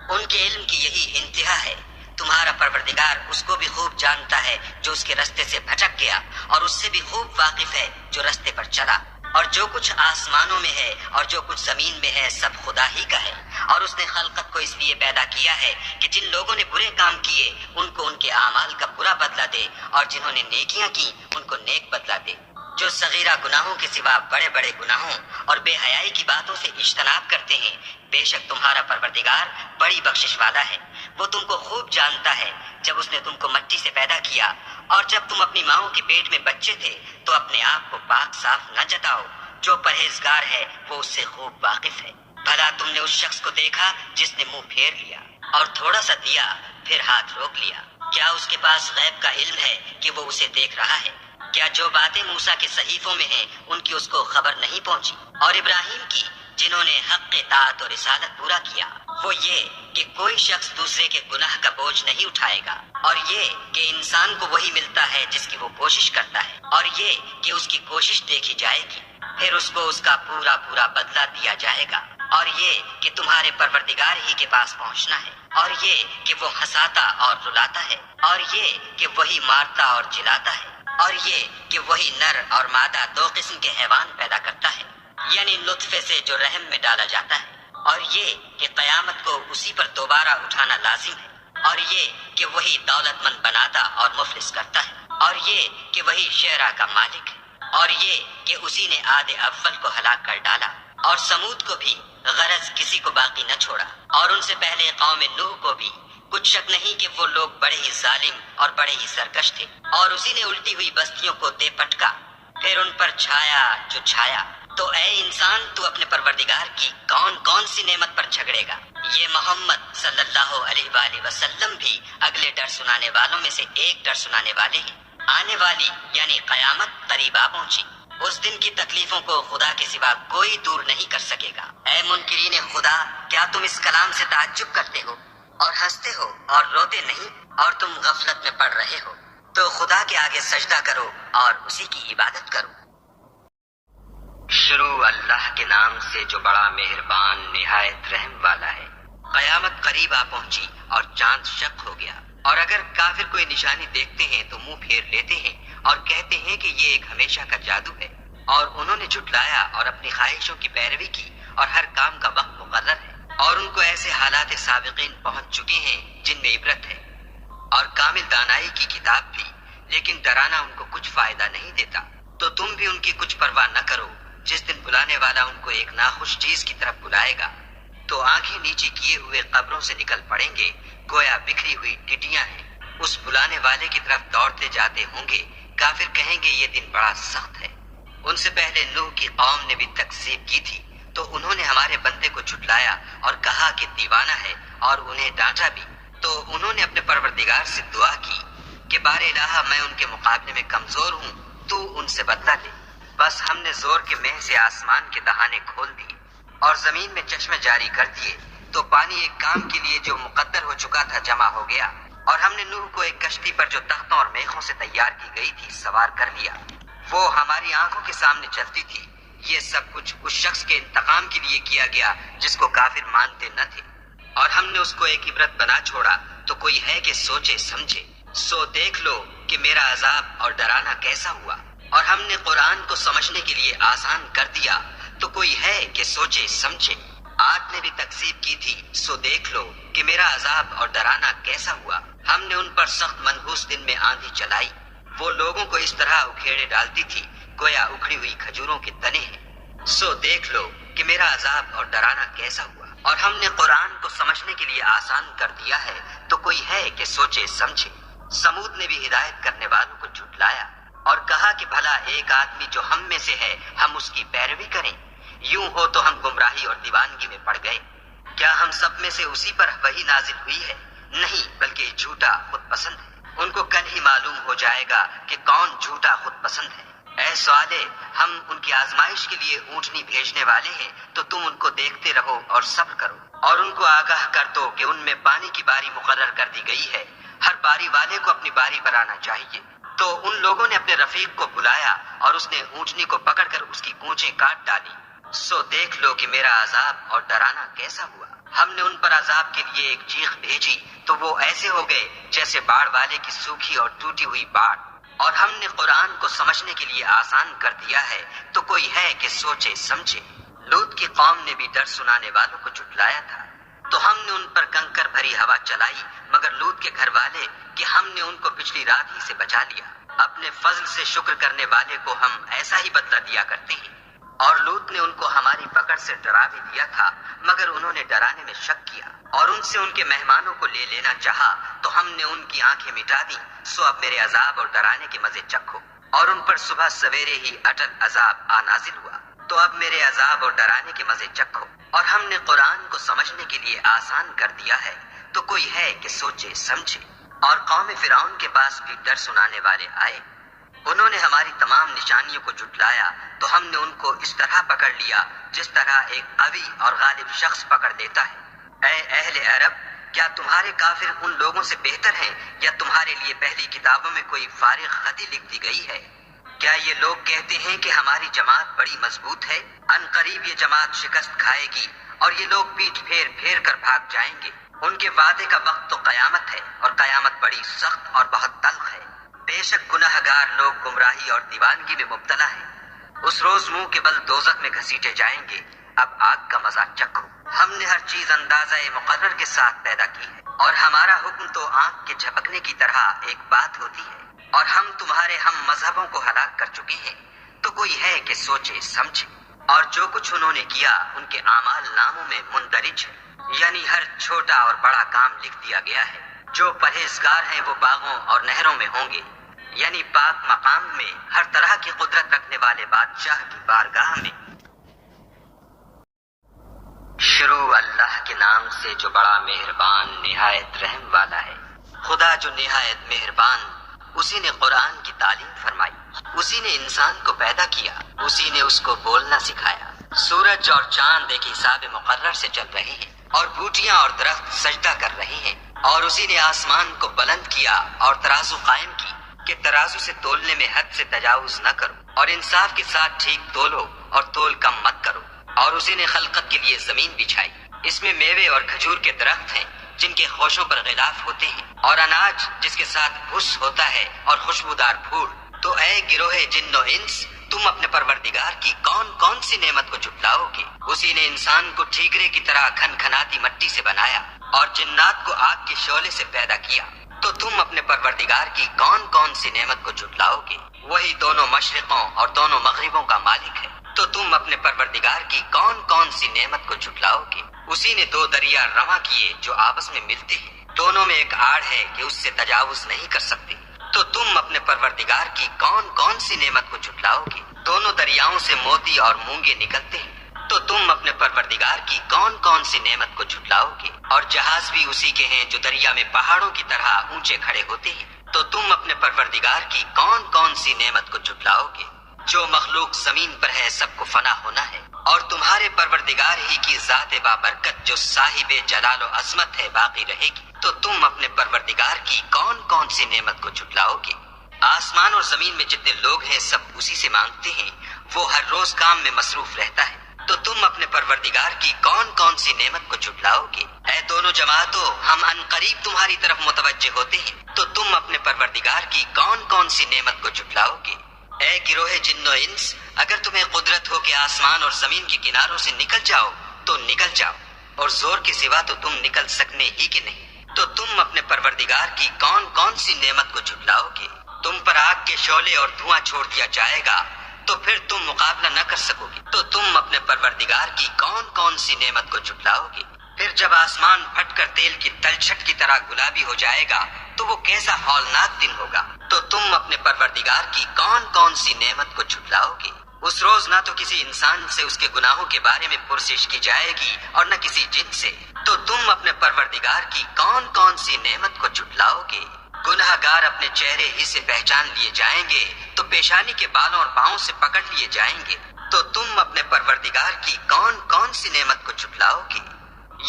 ان کے علم کی یہی انتہا ہے۔ تمہارا پروردگار اس کو بھی خوب جانتا ہے جو اس کے رستے سے بھٹک گیا، اور اس سے بھی خوب واقف ہے جو رستے پر چلا۔ اور جو کچھ آسمانوں میں ہے اور جو کچھ زمین میں ہے سب خدا ہی کا ہے، اور اس نے خلقت کو اس لیے پیدا کیا ہے کہ جن لوگوں نے برے کام کیے ان کو ان کے اعمال کا برا بدلہ دے، اور جنہوں نے نیکیاں کی ان کو نیک بدلہ دے۔ جو صغیرہ گناہوں کے سوا بڑے بڑے گناہوں اور بے حیائی کی باتوں سے اجتناب کرتے ہیں، بے شک تمہارا پروردگار بڑی بخشش والا ہے۔ وہ تم کو خوب جانتا ہے جب اس نے تم کو مٹی سے پیدا کیا، اور جب تم اپنی ماؤں کے پیٹ میں بچے تھے تو اپنے آپ کو پاک صاف نہ جتاؤ۔ جو پرہیزگار ہے وہ اس سے خوب واقف ہے۔ بھلا تم نے اس شخص کو دیکھا جس نے منہ پھیر لیا اور تھوڑا سا دیا پھر ہاتھ روک لیا؟ کیا اس کے پاس غیب کا علم ہے کہ وہ اسے دیکھ رہا ہے؟ کیا جو باتیں موسیٰ کے صحیفوں میں ہیں ان کی اس کو خبر نہیں پہنچی؟ اور ابراہیم کی جنہوں نے حق اطاعت اور رسالت پورا کیا، وہ یہ کہ کوئی شخص دوسرے کے گناہ کا بوجھ نہیں اٹھائے گا، اور یہ کہ انسان کو وہی ملتا ہے جس کی وہ کوشش کرتا ہے، اور یہ کہ اس کی کوشش دیکھی جائے گی، پھر اس کو اس کا پورا پورا بدلہ دیا جائے گا، اور یہ کہ تمہارے پروردگار ہی کے پاس پہنچنا ہے، اور یہ کہ وہ ہنساتا اور رلاتا ہے، اور یہ کہ وہی مارتا اور جلاتا ہے، اور یہ کہ وہی نر اور مادہ دو قسم کے حیوان پیدا کرتا ہے، یعنی نطفے سے جو رحم میں ڈالا جاتا ہے، اور یہ کہ قیامت کو اسی پر دوبارہ اٹھانا لازم ہے، اور یہ کہ وہی دولت مند بناتا اور مفلس کرتا ہے، اور یہ کہ وہی شعرا کا مالک ہے، اور یہ کہ اسی نے عاد اول کو ہلاک کر ڈالا، اور سمود کو بھی غرض کسی کو باقی نہ چھوڑا، اور ان سے پہلے قوم نوح کو بھی۔ کچھ شک نہیں کہ وہ لوگ بڑے ہی ظالم اور بڑے ہی سرکش تھے، اور اسی نے الٹی ہوئی بستیوں کو دے پٹکا، پھر ان پر چھایا جو چھایا۔ تو اے انسان، تو اپنے پروردگار کی کون کون سی نعمت پر جھگڑے گا؟ یہ محمد صلی اللہ علیہ وآلہ وسلم بھی اگلے ڈر سنانے والوں میں سے ایک ڈر سنانے والے ہیں۔ آنے والی یعنی قیامت قریب آ پہنچی، اس دن کی تکلیفوں کو خدا کے سوا کوئی دور نہیں کر سکے گا۔ اے منکرین خدا، کیا تم اس کلام سے تعجب کرتے ہو اور ہنستے ہو اور روتے نہیں، اور تم غفلت میں پڑ رہے ہو؟ تو خدا کے آگے سجدہ کرو اور اسی کی عبادت کرو۔ شروع اللہ کے نام سے جو بڑا مہربان نہایت رحم والا ہے۔ قیامت قریب آ پہنچی اور چاند شق ہو گیا، اور اگر کافر کوئی نشانی دیکھتے ہیں تو منہ پھیر لیتے ہیں اور کہتے ہیں کہ یہ ایک ہمیشہ کا جادو ہے، اور انہوں نے جھٹلایا اور اپنی خواہشوں کی پیروی کی، اور ہر کام کا وقت مقرر ہے، اور ان کو ایسے حالات سابقین پہنچ چکے ہیں جن میں عبرت ہے، اور کامل دانائی کی کتاب بھی، لیکن ڈرانا ان کو کچھ فائدہ نہیں دیتا۔ تو تم بھی ان کی کچھ پرواہ نہ کرو، جس دن بلانے والا ان کو ایک ناخوش چیز کی طرف بلائے گا تو آنکھیں نیچے کیے ہوئے قبروں سے نکل پڑیں گے، گویا بکھری ہوئی ٹڈیاں ہیں۔ اس بلانے والے کی طرف دوڑتے جاتے ہوں گے، کافر کہیں گے یہ دن بڑا سخت ہے۔ ان سے پہلے نوح کی قوم نے بھی تکذیب کی تھی، تو انہوں نے ہمارے بندے کو جھٹلایا اور کہا کہ دیوانہ ہے، اور انہیں ڈانٹا بھی۔ تو انہوں نے اپنے پروردگار سے دعا کی کہ بار الہ، میں ان کے مقابلے میں کمزور ہوں، تو ان سے بدلہ لے۔ بس ہم نے زور کے مہ سے آسمان کے دہانے کھول دیے اور زمین میں چشمے جاری کر دیے، تو پانی ایک کام کے لیے جو مقدر ہو چکا تھا جمع ہو گیا، اور ہم نے نوح کو ایک کشتی پر جو تختوں اور میخوں سے تیار کی گئی تھی سوار کر لیا۔ وہ ہماری آنکھوں کے سامنے چلتی تھی۔ یہ سب کچھ اس شخص کے انتقام کے لیے کیا گیا جس کو کافر مانتے نہ تھے، اور ہم نے اس کو ایک عبرت بنا چھوڑا تو کوئی ہے کہ سوچے سمجھے۔ سو دیکھ لو کہ میرا عذاب اور ڈرانا کیسا ہوا، اور ہم نے قرآن کو سمجھنے کے لیے آسان کر دیا تو کوئی ہے کہ سوچے سمجھے۔ آج نے بھی تکذیب کی تھی، سو دیکھ لو کہ میرا عذاب اور ڈرانا کیسا ہوا۔ ہم نے ان پر سخت منحوس دن میں آندھی چلائی، وہ لوگوں کو اس طرح اکھیڑے ڈالتی تھی گویا اکھڑی ہوئی کھجوروں کے تنے ہیں۔ سو دیکھ لو کہ میرا عذاب اور ڈرانا کیسا ہوا، اور ہم نے قرآن کو سمجھنے کے لیے آسان کر دیا ہے تو کوئی ہے کہ سوچے سمجھے۔ سمود نے بھی ہدایت کرنے والوں کو جھٹلایا اور کہا کہ بھلا ایک آدمی جو ہم میں سے ہے ہم اس کی پیروی کریں؟ یوں ہو تو ہم گمراہی اور دیوانگی میں پڑ گئے۔ کیا ہم سب میں سے اسی پر وحی نازل ہوئی ہے؟ نہیں، بلکہ جھوٹا خود پسند ہے۔ ان کو کل ہی معلوم ہو جائے گا کہ کون جھوٹا خود پسند ہے۔ اے صالح، ہم ان کی آزمائش کے لیے اونٹنی بھیجنے والے ہیں تو تم ان کو دیکھتے رہو اور صبر کرو، اور ان کو آگاہ کر دو کہ ان میں پانی کی باری مقرر کر دی گئی ہے، ہر باری والے کو اپنی باری پر آنا چاہیے۔ تو ان لوگوں نے اپنے رفیق کو بلایا اور اس نے اونٹنی کو پکڑ کر اس کی کونچیں کاٹ ڈالی۔ سو دیکھ لو کہ میرا عذاب اور ڈرانا کیسا ہوا۔ ہم نے ان پر عذاب کے لیے ایک چیخ بھیجی تو وہ ایسے ہو گئے جیسے باڑ والے کی سوکھی اور ٹوٹی ہوئی باڑ، اور ہم نے قرآن کو سمجھنے کے لیے آسان کر دیا ہے تو کوئی ہے کہ سوچے سمجھے۔ لوط کی قوم نے بھی ڈر سنانے والوں کو جھٹلایا تھا، تو ہم نے ان پر کنکر بھری ہوا چلائی، مگر لوط کے گھر والے کہ ہم نے ان کو پچھلی رات ہی سے بچا لیا۔ اپنے فضل سے شکر کرنے والے کو ہم ایسا ہی بدلہ دیا کرتے ہیں۔ اور لوط نے ان کو ہماری پکڑ سے ڈرا بھی دیا تھا، مگر انہوں نے ڈرانے میں شک کیا اور ان سے ان کے مہمانوں کو لے لینا چاہا تو ہم نے ان کی آنکھیں مٹا دی۔ سو اب میرے عذاب اور ڈرانے کے مزے چکھو۔ اور ان پر صبح سویرے ہی اٹل عذاب نازل ہوا، تو اب میرے عذاب اور ڈرانے کے مزے چکھو۔ اور ہم نے قرآن کو سمجھنے کے لیے آسان کر دیا ہے تو کوئی ہے کہ سوچے سمجھے۔ اور قوم فرعون کے پاس بھی ڈر سنانے والے آئے، انہوں نے ہماری تمام نشانیوں کو جھٹلایا تو ہم نے ان کو اس طرح پکڑ لیا جس طرح ایک قوی اور غالب شخص پکڑ لیتا ہے۔ اے اہل عرب، کیا تمہارے کافر ان لوگوں سے بہتر ہیں یا تمہارے لیے پہلی کتابوں میں کوئی فارغ خطی لکھ دی گئی ہے؟ کیا یہ لوگ کہتے ہیں کہ ہماری جماعت بڑی مضبوط ہے؟ ان قریب یہ جماعت شکست کھائے گی اور یہ لوگ پیٹھ پھیر پھیر کر بھاگ جائیں گے۔ ان کے وعدے کا وقت تو قیامت ہے، اور قیامت بڑی سخت اور بہت تلخ ہے۔ بے شک گناہ گار لوگ گمراہی اور دیوانگی میں مبتلا ہیں۔ اس روز منہ کے بل دوزخ میں گھسیٹے جائیں گے۔ اب آگ کا مزہ چکھو۔ ہم نے ہر چیز اندازہ مقرر کے ساتھ پیدا کی ہے، اور ہمارا حکم تو آنکھ کے جھپکنے کی طرح ایک بات ہوتی ہے۔ اور ہم تمہارے ہم مذہبوں کو ہلاک کر چکے ہیں تو کوئی ہے کہ سوچے سمجھے۔ اور جو کچھ انہوں نے کیا ان کے اعمال ناموں میں مندرج ہے، یعنی ہر چھوٹا اور بڑا کام لکھ دیا گیا ہے۔ جو پرہیزگار ہیں وہ باغوں اور نہروں میں ہوں گے، یعنی پاک مقام میں، ہر طرح کی قدرت رکھنے والے بادشاہ کی بارگاہ میں۔ شروع اللہ کے نام سے جو بڑا مہربان نہایت رحم والا ہے۔ خدا جو نہایت مہربان، اسی نے قرآن کی تعلیم فرمائی، اسی نے انسان کو پیدا کیا، اسی نے اس کو بولنا سکھایا۔ سورج اور چاند ایک حساب مقرر سے چل رہے ہیں، اور بوٹیاں اور درخت سجدہ کر رہے ہیں۔ اور اسی نے آسمان کو بلند کیا اور ترازو قائم کی کہ ترازو سے تولنے میں حد سے تجاوز نہ کرو، اور انصاف کے ساتھ ٹھیک تولو اور تول کم مت کرو۔ اور اسی نے خلقت کے لیے زمین بچھائی، اس میں میوے اور کھجور کے درخت ہیں جن کے خوشوں پر غلاف ہوتے ہیں، اور اناج جس کے ساتھ بھس ہوتا ہے اور خوشبودار پھول۔ تو اے گروہ جن و انس، تم اپنے پروردگار کی کون کون سی نعمت کو جھٹلاؤ گے؟ اسی نے انسان کو ٹھیکرے کی طرح کھنکھناتی مٹی سے بنایا اور جنات کو آگ کے شعلے سے پیدا کیا۔ تو تم اپنے پروردگار کی کون کون سی نعمت کو جھٹلاؤ گے؟ وہی دونوں مشرقوں اور دونوں مغربوں کا مالک ہے۔ تو تم اپنے پروردگار کی کون کون سی نعمت کو جھٹلاؤ گے؟ اسی نے دو دریا رواں کیے جو آپس میں ملتے ہیں، دونوں میں ایک آڑ ہے کہ اس سے تجاوز نہیں کر سکتے۔ تو تم اپنے پروردگار کی کون کون سی نعمت کو جھٹلاؤ گے؟ دونوں دریاؤں سے موتی اور مونگے نکلتے ہیں۔ تو تم اپنے پروردگار کی کون کون سی نعمت کو جھٹلاؤ گے؟ اور جہاز بھی اسی کے ہیں جو دریا میں پہاڑوں کی طرح اونچے کھڑے ہوتے ہیں۔ تو تم اپنے پروردگار کی کون کون سی نعمت کو جھٹلاؤ گے؟ جو مخلوق زمین پر ہے سب کو فنا ہونا ہے، اور تمہارے پروردگار ہی کی ذات بابرکت جو صاحب جلال و عظمت ہے باقی رہے گی، تو تم اپنے پروردگار کی کون کون سی نعمت کو جھٹلاؤ گے؟ آسمان اور زمین میں جتنے لوگ ہیں سب اسی سے مانگتے ہیں، وہ ہر روز کام میں مصروف رہتا ہے، تو تم اپنے پروردگار کی کون کون سی نعمت کو جھٹلاؤ گے؟ اے دونوں جماعتوں، ہم ان قریب تمہاری طرف متوجہ ہوتے ہیں، تو تم اپنے پروردگار کی کون کون سی نعمت کو جھٹلاؤ گے؟ اے گروہ جن و انس، اگر تمہیں قدرت ہو کہ آسمان اور زمین کے کناروں سے نکل جاؤ تو نکل جاؤ، اور زور کے سوا تو تم نکل سکنے ہی کہ نہیں، تو تم اپنے پروردگار کی کون کون سی نعمت کو جھٹلاؤ گے؟ تم پر آگ کے شعلے اور دھواں چھوڑ دیا جائے گا تو پھر تم مقابلہ نہ کر سکو گے، تو تم اپنے پروردگار کی کون کون سی نعمت کو جھٹلاؤ گے؟ پھر جب آسمان پھٹ کر تیل کی تلچھٹ کی طرح گلابی ہو جائے گا تو وہ کیسا ہولناک دن ہوگا، تو تم اپنے پروردگار کی کون کون سی نعمت کو جھٹلاؤ گے؟ اس روز نہ تو کسی انسان سے اس کے گناہوں کے بارے میں پرسش کی جائے گی اور نہ کسی جن سے، تو تم اپنے پروردگار کی کون کون سی نعمت کو جھٹلاؤ گے؟ گنہگار اپنے چہرے ہی سے پہچان لیے جائیں گے تو پیشانی کے بالوں اور پاؤں سے پکڑ لیے جائیں گے، تو تم اپنے پروردگار کی کون کون سی نعمت کو جھٹلاؤ گے؟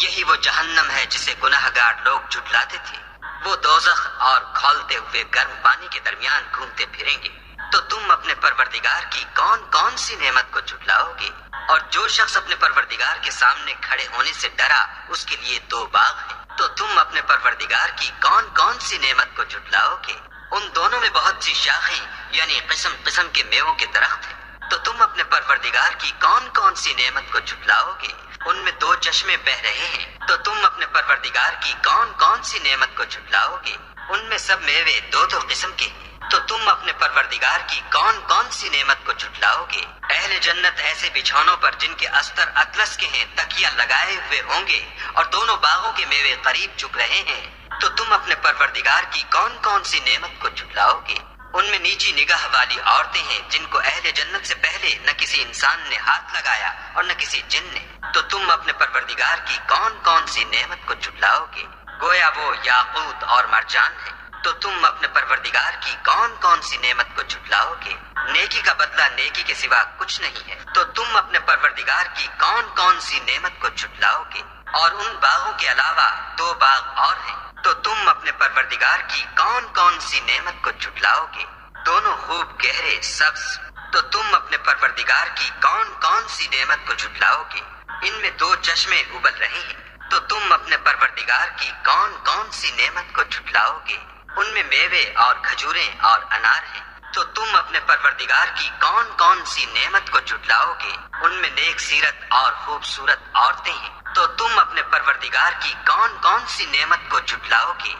یہی وہ جہنم ہے جسے گنہگار لوگ جھٹلاتے تھے، وہ دوزخ اور کھولتے ہوئے گرم پانی کے درمیان گھومتے پھریں گے، تو تم اپنے پروردگار کی کون کون سی نعمت کو جھٹلاؤ گے؟ اور جو شخص اپنے پروردگار کے سامنے کھڑے ہونے سے ڈرا اس کے لیے 2 باغ ہیں، تو تم اپنے پروردگار کی کون کون سی نعمت کو جھٹلاؤ گے؟ ان دونوں میں بہت سی شاخیں یعنی قسم قسم کے میووں کے درخت ہیں، تو تم اپنے پروردگار کی کون کون سی نعمت کو جھٹلاؤ گے؟ ان میں 2 چشمے بہ رہے ہیں، تو تم اپنے پروردگار کی کون کون سی نعمت کو جھٹلاؤ گے؟ ان میں سب میوے 2 قسم کے ہیں، تو تم اپنے پروردگار کی کون کون سی نعمت کو جھٹلاؤ گے؟ اہل جنت ایسے بچھونوں پر جن کے استر اطلس کے ہیں تکیہ لگائے ہوئے ہوں گے، اور دونوں باغوں کے میوے قریب جھک رہے ہیں، تو تم اپنے پروردگار کی کون کون سی نعمت کو جھٹلاؤ گے؟ ان میں نیچی نگاہ والی عورتیں ہیں جن کو اہل جنت سے پہلے نہ کسی انسان نے ہاتھ لگایا اور نہ کسی جن نے، تو تم اپنے پروردگار کی کون کون سی نعمت کو جھٹلاؤ گے؟ گویا وہ یاقوت اور مرجان ہے، تو تم اپنے پروردگار کی کون کون سی نعمت کو جھٹلاؤ گے؟ نیکی کا بدلہ نیکی کے سوا کچھ نہیں ہے، تو تم اپنے پروردگار کی کون کون سی نعمت کو جھٹلاؤ گے؟ اور ان باغوں کے علاوہ 2 باغ اور ہیں، تو تم اپنے پروردگار کی کون کون سی نعمت کو جھٹلاؤ گے؟ دونوں خوب گہرے سبز، تو تم اپنے پروردگار کی کون کون سی نعمت کو جھٹلاؤ گے؟ ان میں 2 چشمے ابل رہے ہیں، تو تم اپنے پروردگار کی کون کون سی نعمت کو جھٹلاؤ گے؟ ان میں میوے اور کھجوریں اور انار ہیں، تو تم اپنے پروردگار کی کون کون سی نعمت کو جھٹلاؤ گے؟ ان میں نیک سیرت اور خوبصورت عورتیں ہیں، تو تم اپنے پروردگار کی کون کون سی نعمت کو جھٹلاؤ گے؟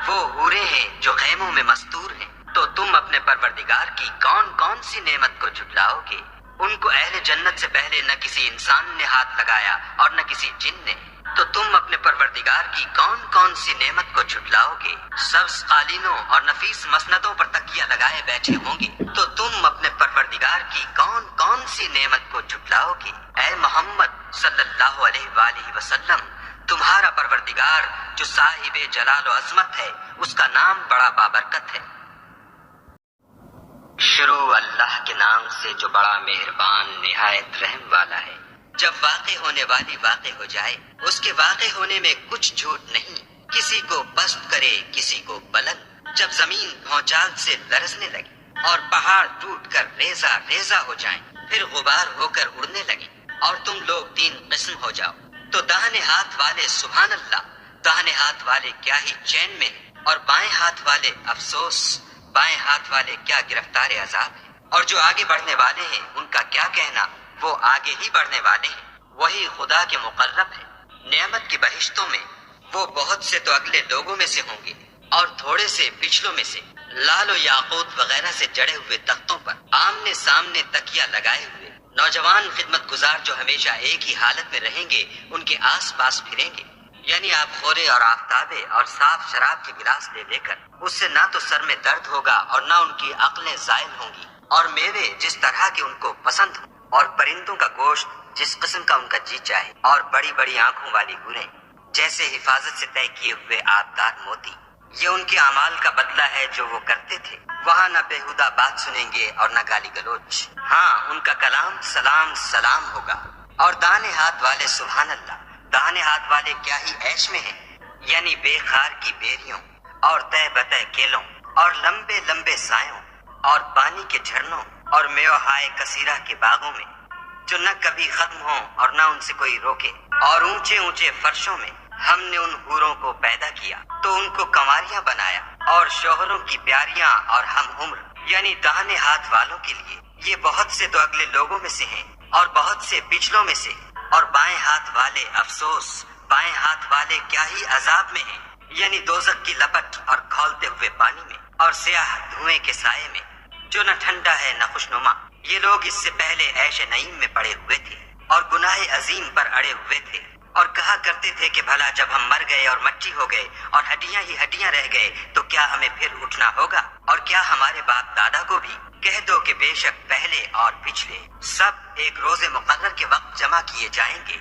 وہ حوریں ہیں جو خیموں میں مستور ہیں، تو تم اپنے پروردگار کی کون کون سی نعمت کو جھٹلاؤ گے؟ ان کو اہل جنت سے پہلے نہ کسی انسان نے ہاتھ لگایا اور نہ کسی جن نے، تو تم اپنے پروردگار کی کون کون سی نعمت کو جھٹلاؤ گے؟ سبز قالینوں اور نفیس مسندوں پر تکیہ لگائے بیٹھے ہوں گے، تو تم اپنے پروردگار کی کون کون سی نعمت کو جھٹلاؤ گے؟ اے محمد صلی اللہ علیہ وآلہ وسلم، تمہارا پروردگار جو صاحب جلال و عظمت ہے اس کا نام بڑا بابرکت ہے۔ شروع اللہ کے نام سے جو بڑا مہربان نہایت رحم والا ہے۔ جب واقع ہونے والی واقع ہو جائے، اس کے واقع ہونے میں کچھ جھوٹ نہیں، کسی کو پست کرے کسی کو بلند، جب زمین بھونچال سے لرزنے لگے اور پہاڑ ٹوٹ کر ریزہ ریزہ ہو جائیں، پھر غبار ہو کر اڑنے لگے اور تم لوگ 3 قسم ہو جاؤ، تو داہنے ہاتھ والے سبحان اللہ، داہنے ہاتھ والے کیا ہی چین میں ہیں، اور بائیں ہاتھ والے افسوس، بائیں ہاتھ والے کیا گرفتار عذاب ہیں، اور جو آگے بڑھنے والے ہیں ان کا کیا کہنا، وہ آگے ہی بڑھنے والے ہیں، وہی خدا کے مقرب ہے۔ نعمت کی بہشتوں میں وہ بہت سے تو اگلے لوگوں میں سے ہوں گے اور تھوڑے سے پچھلوں میں سے، لال و یاقوت وغیرہ سے جڑے ہوئے تختوں پر آمنے سامنے تکیہ لگائے ہوئے نوجوان خدمت گزار جو ہمیشہ ایک ہی حالت میں رہیں گے ان کے آس پاس پھریں گے، یعنی آپ خورے اور آفتابے اور صاف شراب کے گلاس لے کر، اس سے نہ تو سر میں درد ہوگا اور نہ ان کی عقلیں زائل ہوں گی، اور میوے جس طرح کے ان کو پسند ہوں، اور پرندوں کا گوشت جس قسم کا ان کا جی چاہے، اور بڑی بڑی آنکھوں والی حوریں جیسے حفاظت سے طے کیے ہوئے آبدار موتی، یہ ان کے اعمال کا بدلہ ہے جو وہ کرتے تھے۔ وہاں نہ بےہودہ بات سنیں گے اور نہ گالی گلوچ۔ ہاں، ان کا کلام سلام سلام ہوگا۔ اور داہنے ہاتھ والے سبحان اللہ، داہنے ہاتھ والے کیا ہی عیش میں ہیں، یعنی بے خار کی بیریوں اور تہ بتہ کیلوں اور لمبے لمبے سایوں اور پانی کے جھرنوں اور میوہائے کثیرہ کے باغوں میں جو نہ کبھی ختم ہوں اور نہ ان سے کوئی روکے۔ اور اونچے اونچے فرشوں میں ہم نے ان حوروں کو پیدا کیا تو ان کو کنواریاں بنایا اور شوہروں کی پیاریاں اور ہم عمر، یعنی داہنے ہاتھ والوں کے لیے یہ بہت سے تو اگلے لوگوں میں سے ہیں اور بہت سے پچھلوں میں سے، اور بائیں ہاتھ والے افسوس، بائیں ہاتھ والے کیا ہی عذاب میں ہیں، یعنی دوزخ کی لپٹ اور کھولتے ہوئے پانی میں اور سیاہ دھوئیں کے سائے میں جو نہ ٹھنڈا ہے نہ خوشنما۔ یہ لوگ اس سے پہلے عیش نعیم میں پڑے ہوئے تھے اور گناہ عظیم پر اڑے ہوئے تھے، اور کہا کرتے تھے کہ بھلا جب ہم مر گئے اور مٹی ہو گئے اور ہڈیاں ہی ہڈیاں رہ گئے تو کیا ہمیں پھر اٹھنا ہوگا؟ اور کیا ہمارے باپ دادا کو بھی؟ کہہ دو کہ بے شک پہلے اور پچھلے سب ایک روز مقرر کے وقت جمع کیے جائیں گے۔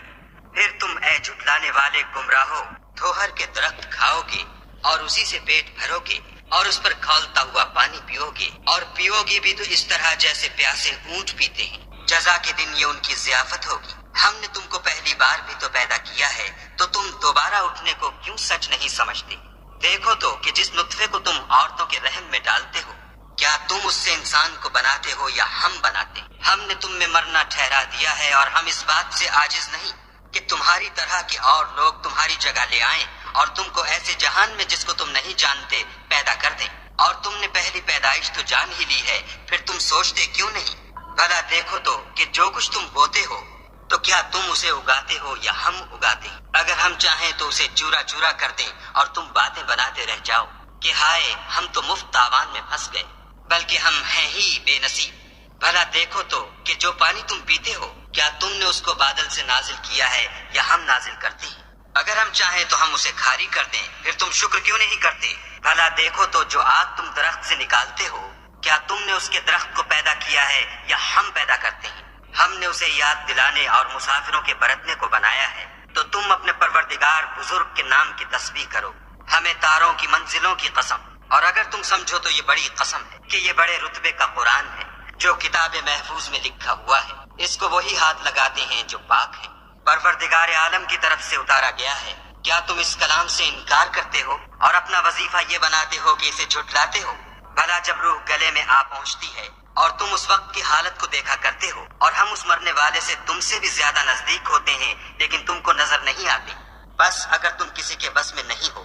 پھر تم اے جھٹلانے والے گمراہو تھوہر کے درخت کھاؤ گے اور اسی سے پیٹ بھرو گے اور اس پر کھولتا ہوا پانی پیو گے، اور پیو گے بھی تو اس طرح جیسے پیاسے اونٹ پیتے ہیں۔ جزا کے دن یہ ان کی ضیافت ہوگی۔ ہم نے تم کو پہلی بار بھی تو پیدا کیا ہے، تو تم دوبارہ اٹھنے کو کیوں سچ نہیں سمجھتے؟ دیکھو تو کہ جس نطفے کو تم عورتوں کے رحم میں ڈالتے ہو، کیا تم اس سے انسان کو بناتے ہو یا ہم بناتے؟ ہم نے تم میں مرنا ٹھہرا دیا ہے، اور ہم اس بات سے عاجز نہیں کہ تمہاری طرح کے اور لوگ تمہاری جگہ لے آئیں اور تم کو ایسے جہان میں جس کو تم نہیں جانتے پیدا کر دیں۔ اور تم نے پہلی پیدائش تو جان ہی لی ہے، پھر تم سوچتے کیوں نہیں؟ بھلا دیکھو تو کہ جو کچھ تم بوتے ہو تو کیا تم اسے اگاتے ہو یا ہم اگاتے ہیں؟ اگر ہم چاہیں تو اسے چورا چورا کر دیں اور تم باتیں بناتے رہ جاؤ کہ ہائے ہم تو مفت تاوان میں پھنس گئے، بلکہ ہم ہیں ہی بے نصیب۔ بھلا دیکھو تو کہ جو پانی تم پیتے ہو کیا تم نے اس کو بادل سے نازل کیا ہے یا ہم نازل کرتے ہیں؟ اگر ہم چاہیں تو ہم اسے کھاری کر دیں، پھر تم شکر کیوں نہیں کرتے؟ بھلا دیکھو تو جو آگ تم درخت سے نکالتے ہو کیا تم نے اس کے درخت کو پیدا کیا ہے یا ہم پیدا کرتے ہیں؟ ہم نے اسے یاد دلانے اور مسافروں کے برتنے کو بنایا ہے، تو تم اپنے پروردگار بزرگ کے نام کی تسبیح کرو، ہمیں تاروں کی منزلوں کی قسم۔ اور اگر تم سمجھو تو یہ بڑی قسم ہے کہ یہ بڑے رتبے کا قرآن ہے جو کتاب محفوظ میں لکھا ہوا ہے، اس کو وہی ہاتھ لگاتے ہیں جو پاک ہیں، پروردگار عالم کی طرف سے اتارا گیا ہے۔ کیا تم اس کلام سے انکار کرتے ہو اور اپنا وظیفہ یہ بناتے ہو کہ اسے جھٹلاتے ہو؟ بھلا جب روح گلے میں آ پہنچتی ہے اور تم اس وقت کی حالت کو دیکھا کرتے ہو، اور ہم اس مرنے والے سے تم سے بھی زیادہ نزدیک ہوتے ہیں لیکن تم کو نظر نہیں آتے۔ بس اگر تم کسی کے بس میں نہیں ہو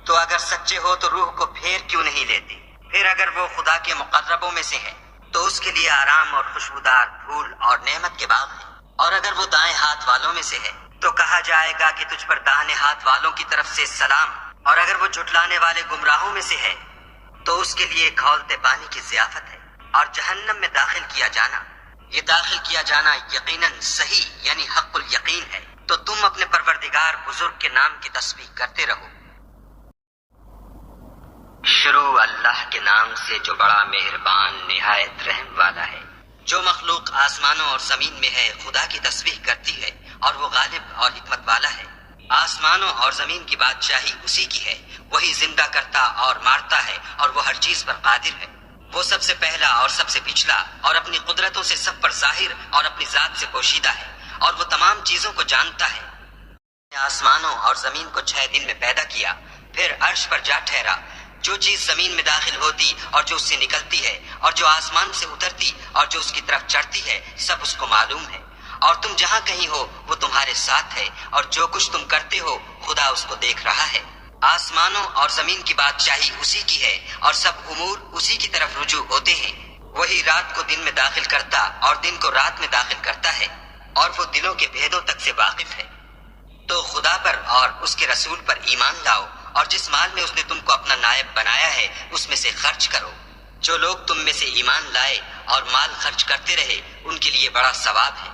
تو اگر سچے ہو تو روح کو پھیر کیوں نہیں لیتے؟ پھر اگر وہ خدا کے مقربوں میں سے ہے تو اس کے لیے آرام اور خوشبودار پھول اور نعمت کے باغ ہیں، اور اگر وہ دائیں ہاتھ والوں میں سے ہے تو کہا جائے گا کہ تجھ پر داہنے ہاتھ والوں کی طرف سے سلام، اور اگر وہ جھٹلانے والے گمراہوں میں سے ہے تو اس کے لیے کھولتے پانی کی ضیافت ہے اور جہنم میں داخل کیا جانا۔ یہ داخل کیا جانا یقیناً صحیح یعنی حق الیقین ہے، تو تم اپنے پروردگار بزرگ کے نام کی تسبیح کرتے رہو۔ شروع اللہ کے نام سے جو بڑا مہربان نہایت رحم والا ہے۔ جو مخلوق آسمانوں اور زمین میں ہے خدا کی تسبیح کرتی ہے، اور وہ غالب اور حکمت والا ہے۔ آسمانوں اور زمین کی بادشاہی اسی کی ہے، وہی زندہ کرتا اور مارتا ہے، اور وہ ہر چیز پر قادر ہے۔ وہ سب سے پہلا اور سب سے پچھلا، اور اپنی قدرتوں سے سب پر ظاہر اور اپنی ذات سے پوشیدہ ہے، اور وہ تمام چیزوں کو جانتا ہے۔ آسمانوں اور زمین کو 6 دن میں پیدا کیا، پھر عرش پر جا ٹھہرا۔ جو چیز زمین میں داخل ہوتی اور جو اس سے نکلتی ہے، اور جو آسمان سے اترتی اور جو اس کی طرف چڑھتی ہے، سب اس کو معلوم ہے۔ اور تم جہاں کہیں ہو وہ تمہارے ساتھ ہے، اور جو کچھ تم کرتے ہو خدا اس کو دیکھ رہا ہے۔ آسمانوں اور زمین کی بادشاہی اسی کی ہے، اور سب امور اسی کی طرف رجوع ہوتے ہیں۔ وہی رات کو دن میں داخل کرتا اور دن کو رات میں داخل کرتا ہے، اور وہ دلوں کے بھیدوں تک سے واقف ہے۔ تو خدا پر اور اس کے رسول پر ایمان لاؤ، اور جس مال میں اس نے تم کو اپنا نائب بنایا ہے اس میں سے خرچ کرو۔ جو لوگ تم میں سے ایمان لائے اور مال خرچ کرتے رہے ان کے لیے بڑا ثواب ہے۔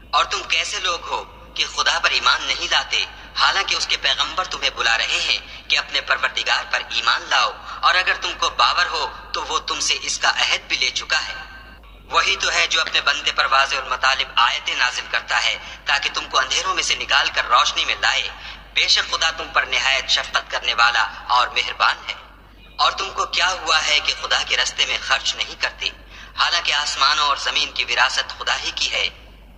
اور تم کیسے لوگ ہو کہ خدا پر ایمان نہیں لاتے، حالانکہ اس کے پیغمبر تمہیں بلا رہے ہیں کہ اپنے پروردگار پر ایمان لاؤ، اور اگر تم کو باور ہو تو وہ تم سے اس کا عہد بھی لے چکا ہے۔ وہی تو ہے جو اپنے بندے پر واضح المطالب آیتیں نازل کرتا ہے تاکہ تم کو اندھیروں میں سے نکال کر روشنی میں لائے۔ بے شک خدا تم پر نہایت شفقت کرنے والا اور مہربان ہے۔ اور تم کو کیا ہوا ہے کہ خدا کے راستے میں خرچ نہیں کرتے، حالانکہ آسمانوں اور زمین کی وراثت خدا ہی کی ہے؟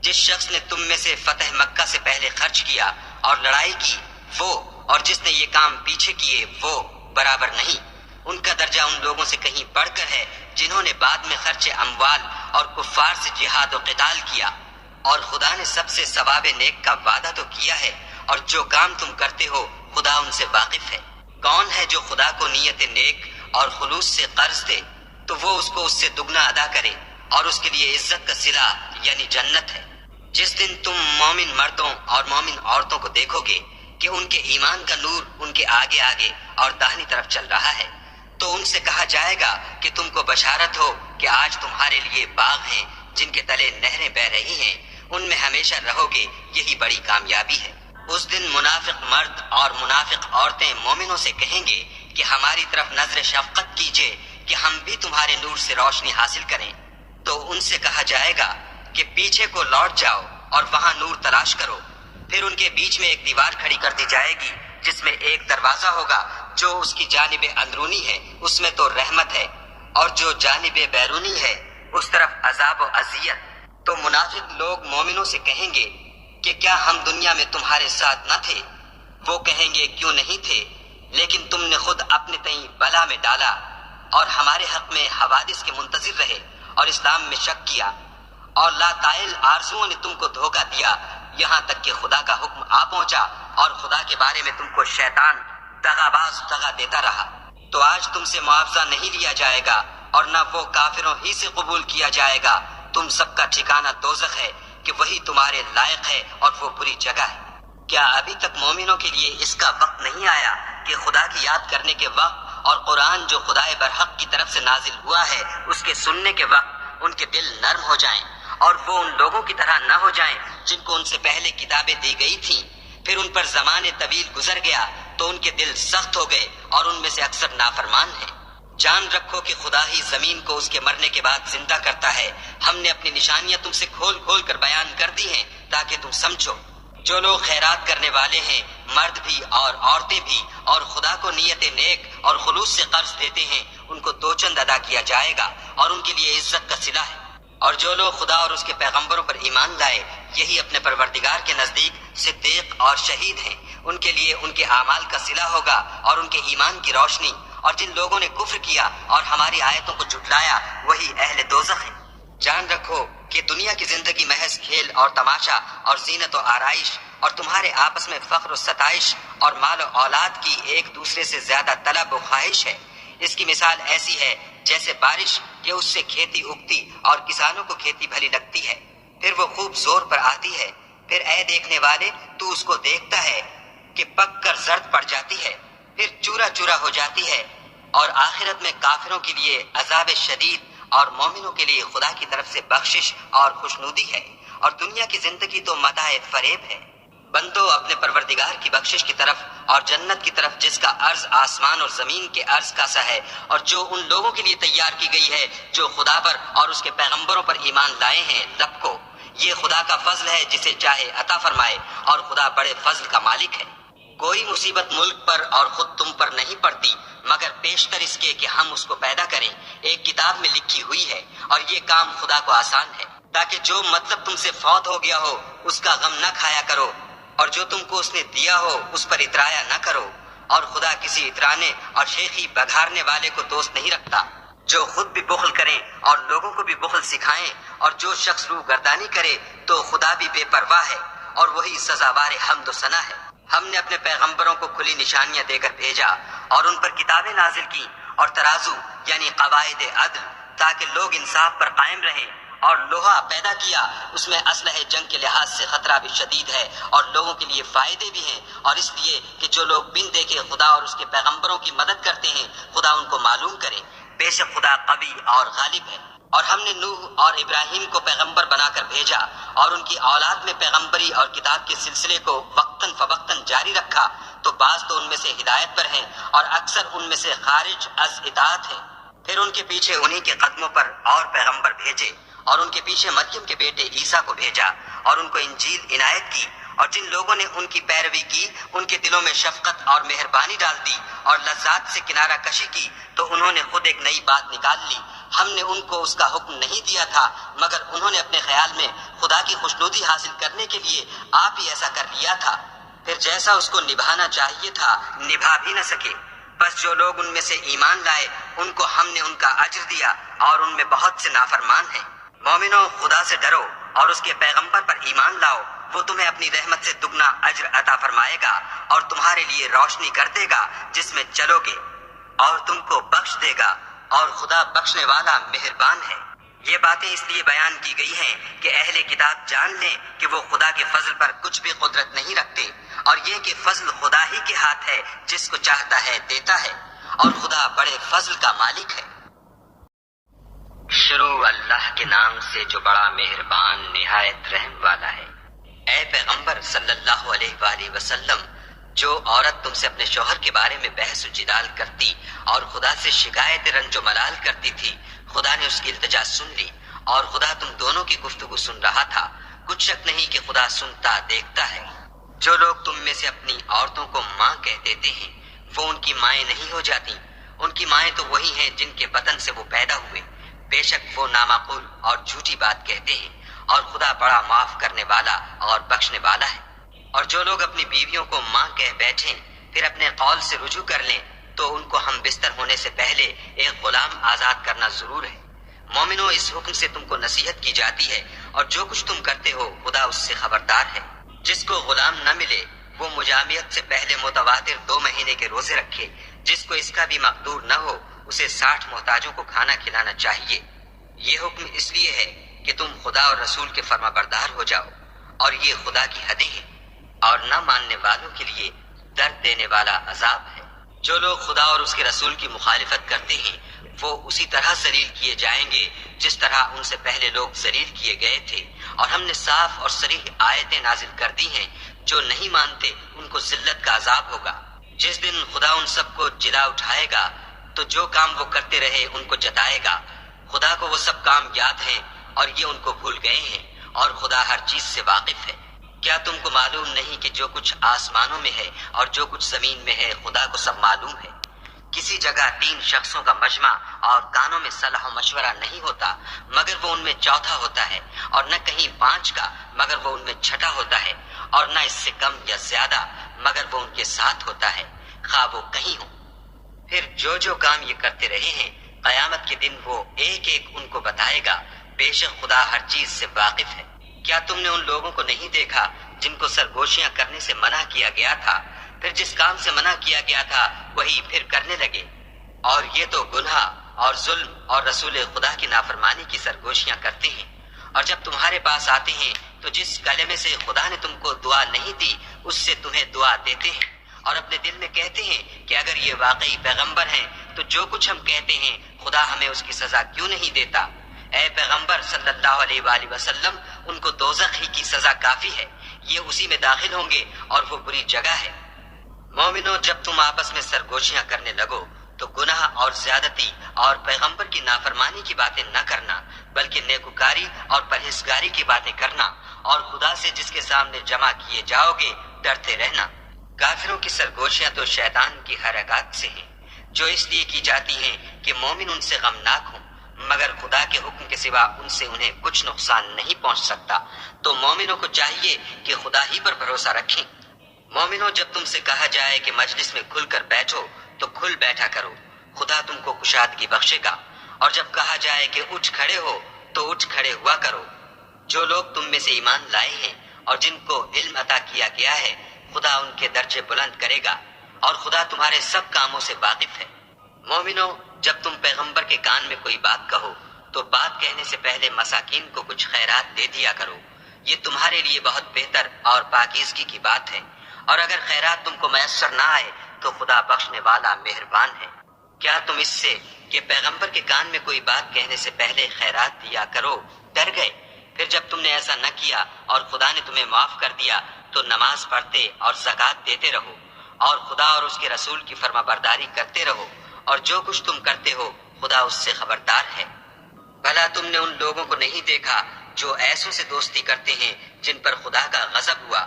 جس شخص نے تم میں سے فتح مکہ سے پہلے خرچ کیا اور لڑائی کی وہ، اور جس نے یہ کام پیچھے کیے وہ برابر نہیں۔ ان کا درجہ ان لوگوں سے کہیں بڑھ کر ہے جنہوں نے بعد میں خرچ اموال اور کفار سے جہاد و قتال کیا، اور خدا نے سب سے ثواب نیک کا وعدہ تو کیا ہے، اور جو کام تم کرتے ہو خدا ان سے واقف ہے۔ کون ہے جو خدا کو نیت نیک اور خلوص سے قرض دے تو وہ اس کو اس سے دگنا ادا کرے، اور اس کے لیے عزت کا صلہ یعنی جنت ہے۔ جس دن تم مومن مردوں اور مومن عورتوں کو دیکھو گے کہ ان کے ایمان کا نور ان کے آگے آگے اور داہنی طرف چل رہا ہے، تو ان سے کہا جائے گا کہ تم کو بشارت ہو کہ آج تمہارے لیے باغ ہیں جن کے تلے نہریں بہ رہی ہیں، ان میں ہمیشہ رہو گے، یہی بڑی کامیابی ہے۔ اس دن منافق مرد اور منافق عورتیں مومنوں سے کہیں گے کہ ہماری طرف نظر شفقت کیجیے کہ ہم بھی تمہارے نور سے روشنی حاصل کریں، تو ان سے کہا جائے گا کہ پیچھے کو لوٹ جاؤ اور وہاں نور تلاش کرو۔ پھر ان کے بیچ میں ایک دیوار کھڑی کر دی جائے گی جس میں ایک دروازہ ہوگا، جو اس کی جانب اندرونی ہے اس میں تو رحمت ہے، اور جو جانب بیرونی ہے اس طرف عذاب و اذیت۔ تو منافق لوگ مومنوں سے کہیں گے کہ کیا ہم دنیا میں تمہارے ساتھ نہ تھے؟ وہ کہیں گے کیوں نہیں تھے، لیکن تم نے خود اپنے تئیں بلا میں ڈالا اور ہمارے حق میں حوادث کے منتظر رہے اور اسلام میں شک کیا، اور لاتائل آرزوؤں نے تم کو دھوکہ دیا، یہاں تک کہ خدا کا حکم آ پہنچا اور خدا کے بارے میں تم کو شیطان دغاباز دغا دیتا رہا۔ تو آج تم سے معاوضہ نہیں لیا جائے گا اور نہ وہ کافروں ہی سے قبول کیا جائے گا۔ تم سب کا ٹھکانہ دوزخ ہے کہ وہی تمہارے لائق ہے اور وہ بری جگہ ہے۔ کیا ابھی تک مومنوں کے لیے اس کا وقت نہیں آیا کہ خدا کی یاد کرنے کے وقت اور قرآن جو خدائے برحق کی طرف سے نازل ہوا ہے اس کے سننے کے وقت ان کے دل نرم ہو جائیں اور وہ ان لوگوں کی طرح نہ ہو جائیں جن کو ان سے پہلے کتابیں دی گئی تھیں، پھر ان پر زمانے طویل گزر گیا تو ان کے دل سخت ہو گئے اور ان میں سے اکثر نافرمان ہیں۔ جان رکھو کہ خدا ہی زمین کو اس کے مرنے کے بعد زندہ کرتا ہے۔ ہم نے اپنی نشانیاں تم سے کھول کھول کر بیان کر دی ہیں تاکہ تم سمجھو۔ جو لوگ خیرات کرنے والے ہیں، مرد بھی اور عورتیں بھی، اور خدا کو نیت نیک اور خلوص سے قرض دیتے ہیں، ان کو دو چند ادا کیا جائے گا اور ان کے لیے عزت کا صلہ ہے۔ اور جو لوگ خدا اور اس کے پیغمبروں پر ایمان لائے، یہی اپنے پروردگار کے نزدیک صدیق اور شہید ہیں، ان کے لیے ان کے اعمال کا صلہ ہوگا اور ان کے ایمان کی روشنی۔ اور جن لوگوں نے کفر کیا اور ہماری آیتوں کو جھٹلایا وہی اہل دوزخ ہیں۔ جان رکھو کہ دنیا کی زندگی محض کھیل اور تماشا اور زینت و آرائش اور تمہارے آپس میں فخر و ستائش اور مال و اولاد کی ایک دوسرے سے زیادہ طلب و خواہش ہے۔ اس کی مثال ایسی ہے جیسے بارش کہ اس سے کھیتی اگتی اور کسانوں کو کھیتی بھلی لگتی ہے، پھر وہ خوب زور پر آتی ہے، پھر اے دیکھنے والے تو اس کو دیکھتا ہے کہ پک کر زرد پڑ جاتی ہے، پھر چورا چورا ہو جاتی ہے، اور آخرت میں کافروں کے لیے عذاب شدید اور مومنوں کے لیے خدا کی طرف سے بخشش اور خوشنودی ہے، اور دنیا کی زندگی تو متاع فریب ہے۔ بندو اپنے پروردگار کی بخشش کی طرف اور جنت کی طرف جس کا عرض آسمان اور زمین کے عرض کا سا ہے، اور جو ان لوگوں کے لیے تیار کی گئی ہے جو خدا پر اور اس کے پیغمبروں پر ایمان لائے ہیں، لبکو، یہ خدا کا فضل ہے جسے چاہے عطا فرمائے، اور خدا بڑے فضل کا مالک ہے۔ کوئی مصیبت ملک پر اور خود تم پر نہیں پڑتی مگر پیشتر اس کے کہ ہم اس کو پیدا کریں، ایک کتاب میں لکھی ہوئی ہے، اور یہ کام خدا کو آسان ہے، تاکہ جو مطلب تم سے فوت ہو گیا ہو اس کا غم نہ کھایا کرو، اور جو تم کو اس نے دیا ہو اس پر اترایا نہ کرو، اور خدا کسی اترانے اور شیخی بگھارنے والے کو دوست نہیں رکھتا۔ جو خود بھی بخل کریں اور لوگوں کو بھی بخل سکھائیں، اور جو شخص روح گردانی کرے تو خدا بھی بے پرواہ ہے اور وہی سزاوار حمد و ثنا ہے۔ ہم نے اپنے پیغمبروں کو کھلی نشانیاں دے کر بھیجا اور ان پر کتابیں نازل کی اور ترازو یعنی قواعد عدل، تاکہ لوگ انصاف پر قائم رہیں، اور لوہا پیدا کیا، اس میں اسلحہ جنگ کے لحاظ سے خطرہ بھی شدید ہے اور لوگوں کے لیے فائدے بھی ہیں، اور اس لیے کہ جو لوگ بن دیکھے خدا اور اس کے پیغمبروں کی مدد کرتے ہیں خدا ان کو معلوم کرے، بے شک خدا قوی اور غالب ہے۔ اور ہم نے نوح اور ابراہیم کو پیغمبر بنا کر بھیجا اور ان کی اولاد میں پیغمبری اور کتاب کے سلسلے کو وقتاً فوقتاً جاری رکھا، تو بعض تو ان میں سے ہدایت پر ہیں اور اکثر ان میں سے خارج از اطاعت ہیں۔ پھر ان کے پیچھے انہی کے قدموں پر اور پیغمبر بھیجے، اور ان کے پیچھے مریم کے بیٹے عیسیٰ کو بھیجا اور ان کو انجیل عنایت کی اور جن لوگوں نے ان کی پیروی کی ان کے دلوں میں شفقت اور مہربانی ڈال دی اور لذات سے کنارہ کشی کی تو انہوں نے خود ایک نئی بات نکال لی۔ ہم نے ان کو اس کا حکم نہیں دیا تھا مگر انہوں نے اپنے خیال میں خدا کی خوشنودی حاصل کرنے کے لیے آپ ہی ایسا کر لیا تھا، پھر جیسا اس کو نبھانا چاہیے تھا نبھا بھی نہ سکے۔ بس جو لوگ ان میں سے ایمان لائے ان کو ہم نے ان کا اجر دیا اور ان میں بہت سے نافرمان ہیں۔ مومنو، خدا سے ڈرو اور اس کے پیغمبر پر ایمان لاؤ، وہ تمہیں اپنی رحمت سے دگنا اجر عطا فرمائے گا اور تمہارے لیے روشنی کر دے گا جس میں چلو گے اور تم کو بخش دے گا، اور خدا بخشنے والا مہربان ہے۔ یہ باتیں اس لیے بیان کی گئی ہیں کہ اہل کتاب جان لیں کہ وہ خدا کے فضل پر کچھ بھی قدرت نہیں رکھتے، اور یہ کہ فضل خدا ہی کے ہاتھ ہے، جس کو چاہتا ہے دیتا ہے، اور خدا بڑے فضل کا مالک ہے۔ شروع اللہ کے نام سے جو بڑا مہربان نہایت رحم والا ہے۔ اے پیغمبر صلی اللہ علیہ وآلہ وسلم، جو عورت تم سے اپنے شوہر کے بارے میں بحث و جدال کرتی اور خدا سے شکایت رنج و ملال کرتی تھی، خدا نے اس کی التجا سن لی اور خدا تم دونوں کی گفتگو سن رہا تھا۔ کچھ شک نہیں کہ خدا سنتا دیکھتا ہے۔ جو لوگ تم میں سے اپنی عورتوں کو ماں کہہ دیتے ہیں وہ ان کی مائیں نہیں ہو جاتی، ان کی مائیں تو وہی ہیں جن کے بطن سے وہ پیدا ہوئے۔ بے شک وہ نامعقول اور جھوٹی بات کہتے ہیں، اور خدا بڑا معاف کرنے والا اور بخشنے والا ہے۔ اور جو لوگ اپنی بیویوں کو ماں کہہ بیٹھیں پھر اپنے قول سے رجوع کر لیں تو ان کو ہم بستر ہونے سے پہلے ایک غلام آزاد کرنا ضرور ہے۔ مومنو، اس حکم سے تم کو نصیحت کی جاتی ہے، اور جو کچھ تم کرتے ہو خدا اس سے خبردار ہے۔ جس کو غلام نہ ملے وہ مجامعت سے پہلے متواتر 2 مہینے کے روزے رکھے، جس کو اس کا بھی مقدور نہ ہو اسے 60 محتاجوں کو کھانا کھلانا چاہیے۔ یہ حکم اس لیے ہے کہ تم خدا اور رسول کے فرما بردار ہو جاؤ، اور یہ خدا کی حدیں ہیں، اور نہ ماننے والوں کے لیے درد دینے والا عذاب ہے۔ جو لوگ خدا اور اس کے رسول کی مخالفت کرتے ہیں وہ اسی طرح ذلیل کیے جائیں گے جس طرح ان سے پہلے لوگ ذلیل کیے گئے تھے، اور ہم نے صاف اور صریح آیتیں نازل کر دی ہیں۔ جو نہیں مانتے ان کو ذلت کا عذاب ہوگا۔ جس دن خدا ان سب کو جلا اٹھائے گا تو جو کام وہ کرتے رہے ان کو جتائے گا۔ خدا کو وہ سب کام یاد ہیں اور یہ ان کو بھول گئے ہیں، اور خدا ہر چیز سے واقف ہے۔ کیا تم کو معلوم نہیں کہ جو کچھ آسمانوں میں ہے اور جو کچھ زمین میں ہے خدا کو سب معلوم ہے؟ کسی جگہ 3 شخصوں کا مجمع اور کانوں میں صلاح و مشورہ نہیں ہوتا مگر وہ ان میں چوتھا ہوتا ہے، اور نہ کہیں 5 کا مگر وہ ان میں چھٹا ہوتا ہے، اور نہ اس سے کم یا زیادہ مگر وہ ان کے ساتھ ہوتا ہے، خواہ وہ کہیں ہوں۔ پھر جو جو کام یہ کرتے رہے ہیں قیامت کے دن وہ ایک ایک ان کو بتائے گا۔ بے شک خدا ہر چیز سے واقف ہے۔ کیا تم نے ان لوگوں کو نہیں دیکھا جن کو سرگوشیاں کرنے سے منع کیا گیا تھا، پھر جس کام سے منع کیا گیا تھا وہی پھر کرنے لگے؟ اور یہ تو گناہ اور ظلم اور رسول خدا کی نافرمانی کی سرگوشیاں کرتے ہیں۔ اور جب تمہارے پاس آتے ہیں تو جس کلمے سے خدا نے تم کو دعا نہیں دی اس سے تمہیں دعا دیتے ہیں، اور اپنے دل میں کہتے ہیں کہ اگر یہ واقعی پیغمبر ہیں تو جو کچھ ہم کہتے ہیں خدا ہمیں اس کی سزا کیوں نہیں دیتا؟ اے پیغمبر صلی اللہ علیہ وآلہ وسلم، ان کو دوزخ ہی کی سزا کافی ہے، یہ اسی میں داخل ہوں گے اور وہ بری جگہ ہے۔ مومنو، جب تم آپس میں سرگوشیاں کرنے لگو تو گناہ اور زیادتی اور پیغمبر کی نافرمانی کی باتیں نہ کرنا، بلکہ نیکوکاری اور پرہیزگاری کی باتیں کرنا، اور خدا سے جس کے سامنے جمع کیے جاؤ گے ڈرتے رہنا۔ کافروں کی سرگوشیاں تو شیطان کی حرکات سے ہیں، جو اس لیے کی جاتی ہیں کہ مومن ان سے غمناک ہوں، مگر خدا کے حکم کے سوا ان سے انہیں کچھ نقصان نہیں پہنچ سکتا۔ تو مومنوں کو چاہیے کہ خدا ہی پر بھروسہ رکھیں۔ مومنوں، جب تم سے کہا جائے کہ مجلس میں کھل کر بیٹھو تو کھل بیٹھا کرو، خدا تم کو کشادگی بخشے گا، اور جب کہا جائے کہ اٹھ کھڑے ہو تو اٹھ کھڑے ہوا کرو۔ جو لوگ تم میں سے ایمان لائے ہیں اور جن کو علم عطا کیا گیا ہے خدا ان کے درجے بلند کرے گا، اور خدا تمہارے سب کاموں سے واقف ہے۔ مومنو، جب تم پیغمبر کے کان میں کوئی بات کہو تو بات کہنے سے پہلے مساکین کو کچھ خیرات دے دیا کرو، یہ تمہارے لیے بہت بہتر اور پاکیزگی کی بات ہے۔ اور اگر خیرات تم کو میسر نہ آئے تو خدا بخشنے والا مہربان ہے۔ کیا تم اس سے کہ پیغمبر کے کان میں کوئی بات کہنے سے پہلے خیرات دیا کرو ڈر گئے؟ پھر جب تم نے ایسا نہ کیا اور خدا نے تمہیں معاف کر دیا تو نماز پڑھتے اور زکوٰۃ دیتے رہو، اور خدا اور اس کے رسول کی فرما برداری کرتے رہو، اور جو کچھ تم کرتے ہو خدا اس سے خبردار ہے۔ بھلا تم نے ان لوگوں کو نہیں دیکھا جو ایسوں سے دوستی کرتے ہیں جن پر خدا کا غضب ہوا؟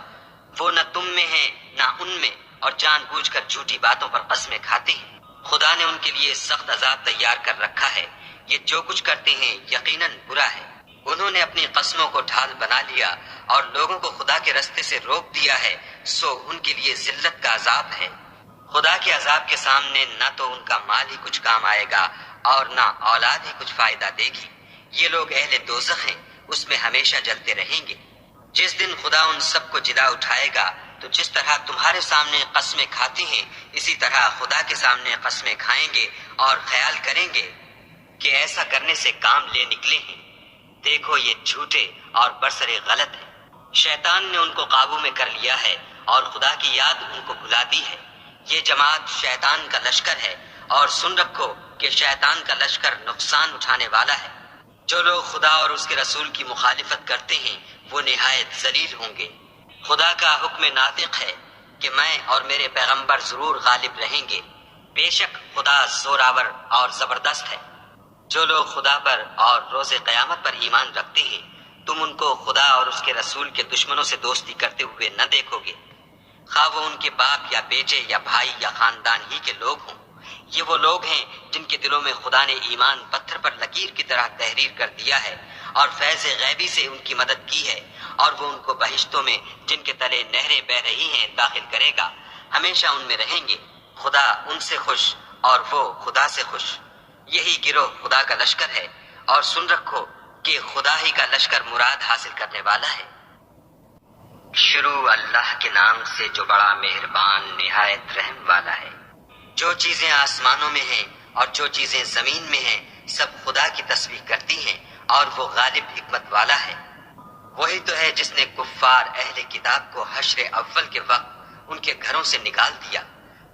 وہ نہ تم میں ہے نہ ان میں، اور جان بوجھ کر جھوٹی باتوں پر قسمیں کھاتے ہیں۔ خدا نے ان کے لیے سخت عذاب تیار کر رکھا ہے، یہ جو کچھ کرتے ہیں یقیناً برا ہے۔ انہوں نے اپنی قسموں کو ڈھال بنا لیا اور لوگوں کو خدا کے رستے سے روک دیا ہے، سو ان کے لیے ذلت کا عذاب ہے۔ خدا کے عذاب کے سامنے نہ تو ان کا مال ہی کچھ کام آئے گا اور نہ اولاد ہی کچھ فائدہ دے گی۔ یہ لوگ اہل دوزخ ہیں، اس میں ہمیشہ جلتے رہیں گے۔ جس دن خدا ان سب کو جلا اٹھائے گا تو جس طرح تمہارے سامنے قسمیں کھاتے ہیں اسی طرح خدا کے سامنے قسمیں کھائیں گے اور خیال کریں گے کہ ایسا کرنے سے کام لے نکلے ہیں۔ دیکھو یہ جھوٹے اور برسرے غلط ہیں۔ شیطان نے ان کو قابو میں کر لیا ہے اور خدا کی یاد ان کو بھلا دی ہے۔ یہ جماعت شیطان کا لشکر ہے، اور سن رکھو کہ شیطان کا لشکر نقصان اٹھانے والا ہے۔ جو لوگ خدا اور اس کے رسول کی مخالفت کرتے ہیں وہ نہایت ذلیل ہوں گے۔ خدا کا حکم ناطق ہے کہ میں اور میرے پیغمبر ضرور غالب رہیں گے، بے شک خدا زوراور اور زبردست ہے۔ جو لوگ خدا پر اور روز قیامت پر ایمان رکھتے ہیں تم ان کو خدا اور اس کے رسول کے دشمنوں سے دوستی کرتے ہوئے نہ دیکھو گے، خواہ وہ ان کے باپ یا بیٹے یا بھائی یا خاندان ہی کے لوگ ہوں۔ یہ وہ لوگ ہیں جن کے دلوں میں خدا نے ایمان پتھر پر لکیر کی طرح تحریر کر دیا ہے اور فیض غیبی سے ان کی مدد کی ہے، اور وہ ان کو بہشتوں میں جن کے تلے نہریں بہ رہی ہیں داخل کرے گا، ہمیشہ ان میں رہیں گے۔ خدا ان سے خوش اور وہ خدا سے خوش۔ یہی گروہ خدا کا لشکر ہے، اور سن رکھو کہ خدا ہی کا لشکر مراد حاصل کرنے والا ہے۔ شروع اللہ کے نام سے جو بڑا مہربان نہایت رحم والا ہے۔ جو چیزیں آسمانوں میں ہیں اور جو چیزیں زمین میں ہیں سب خدا کی تسبیح کرتی ہیں، اور وہ غالب حکمت والا ہے۔ وہی تو ہے جس نے کفار اہل کتاب کو حشر اول کے وقت ان کے گھروں سے نکال دیا۔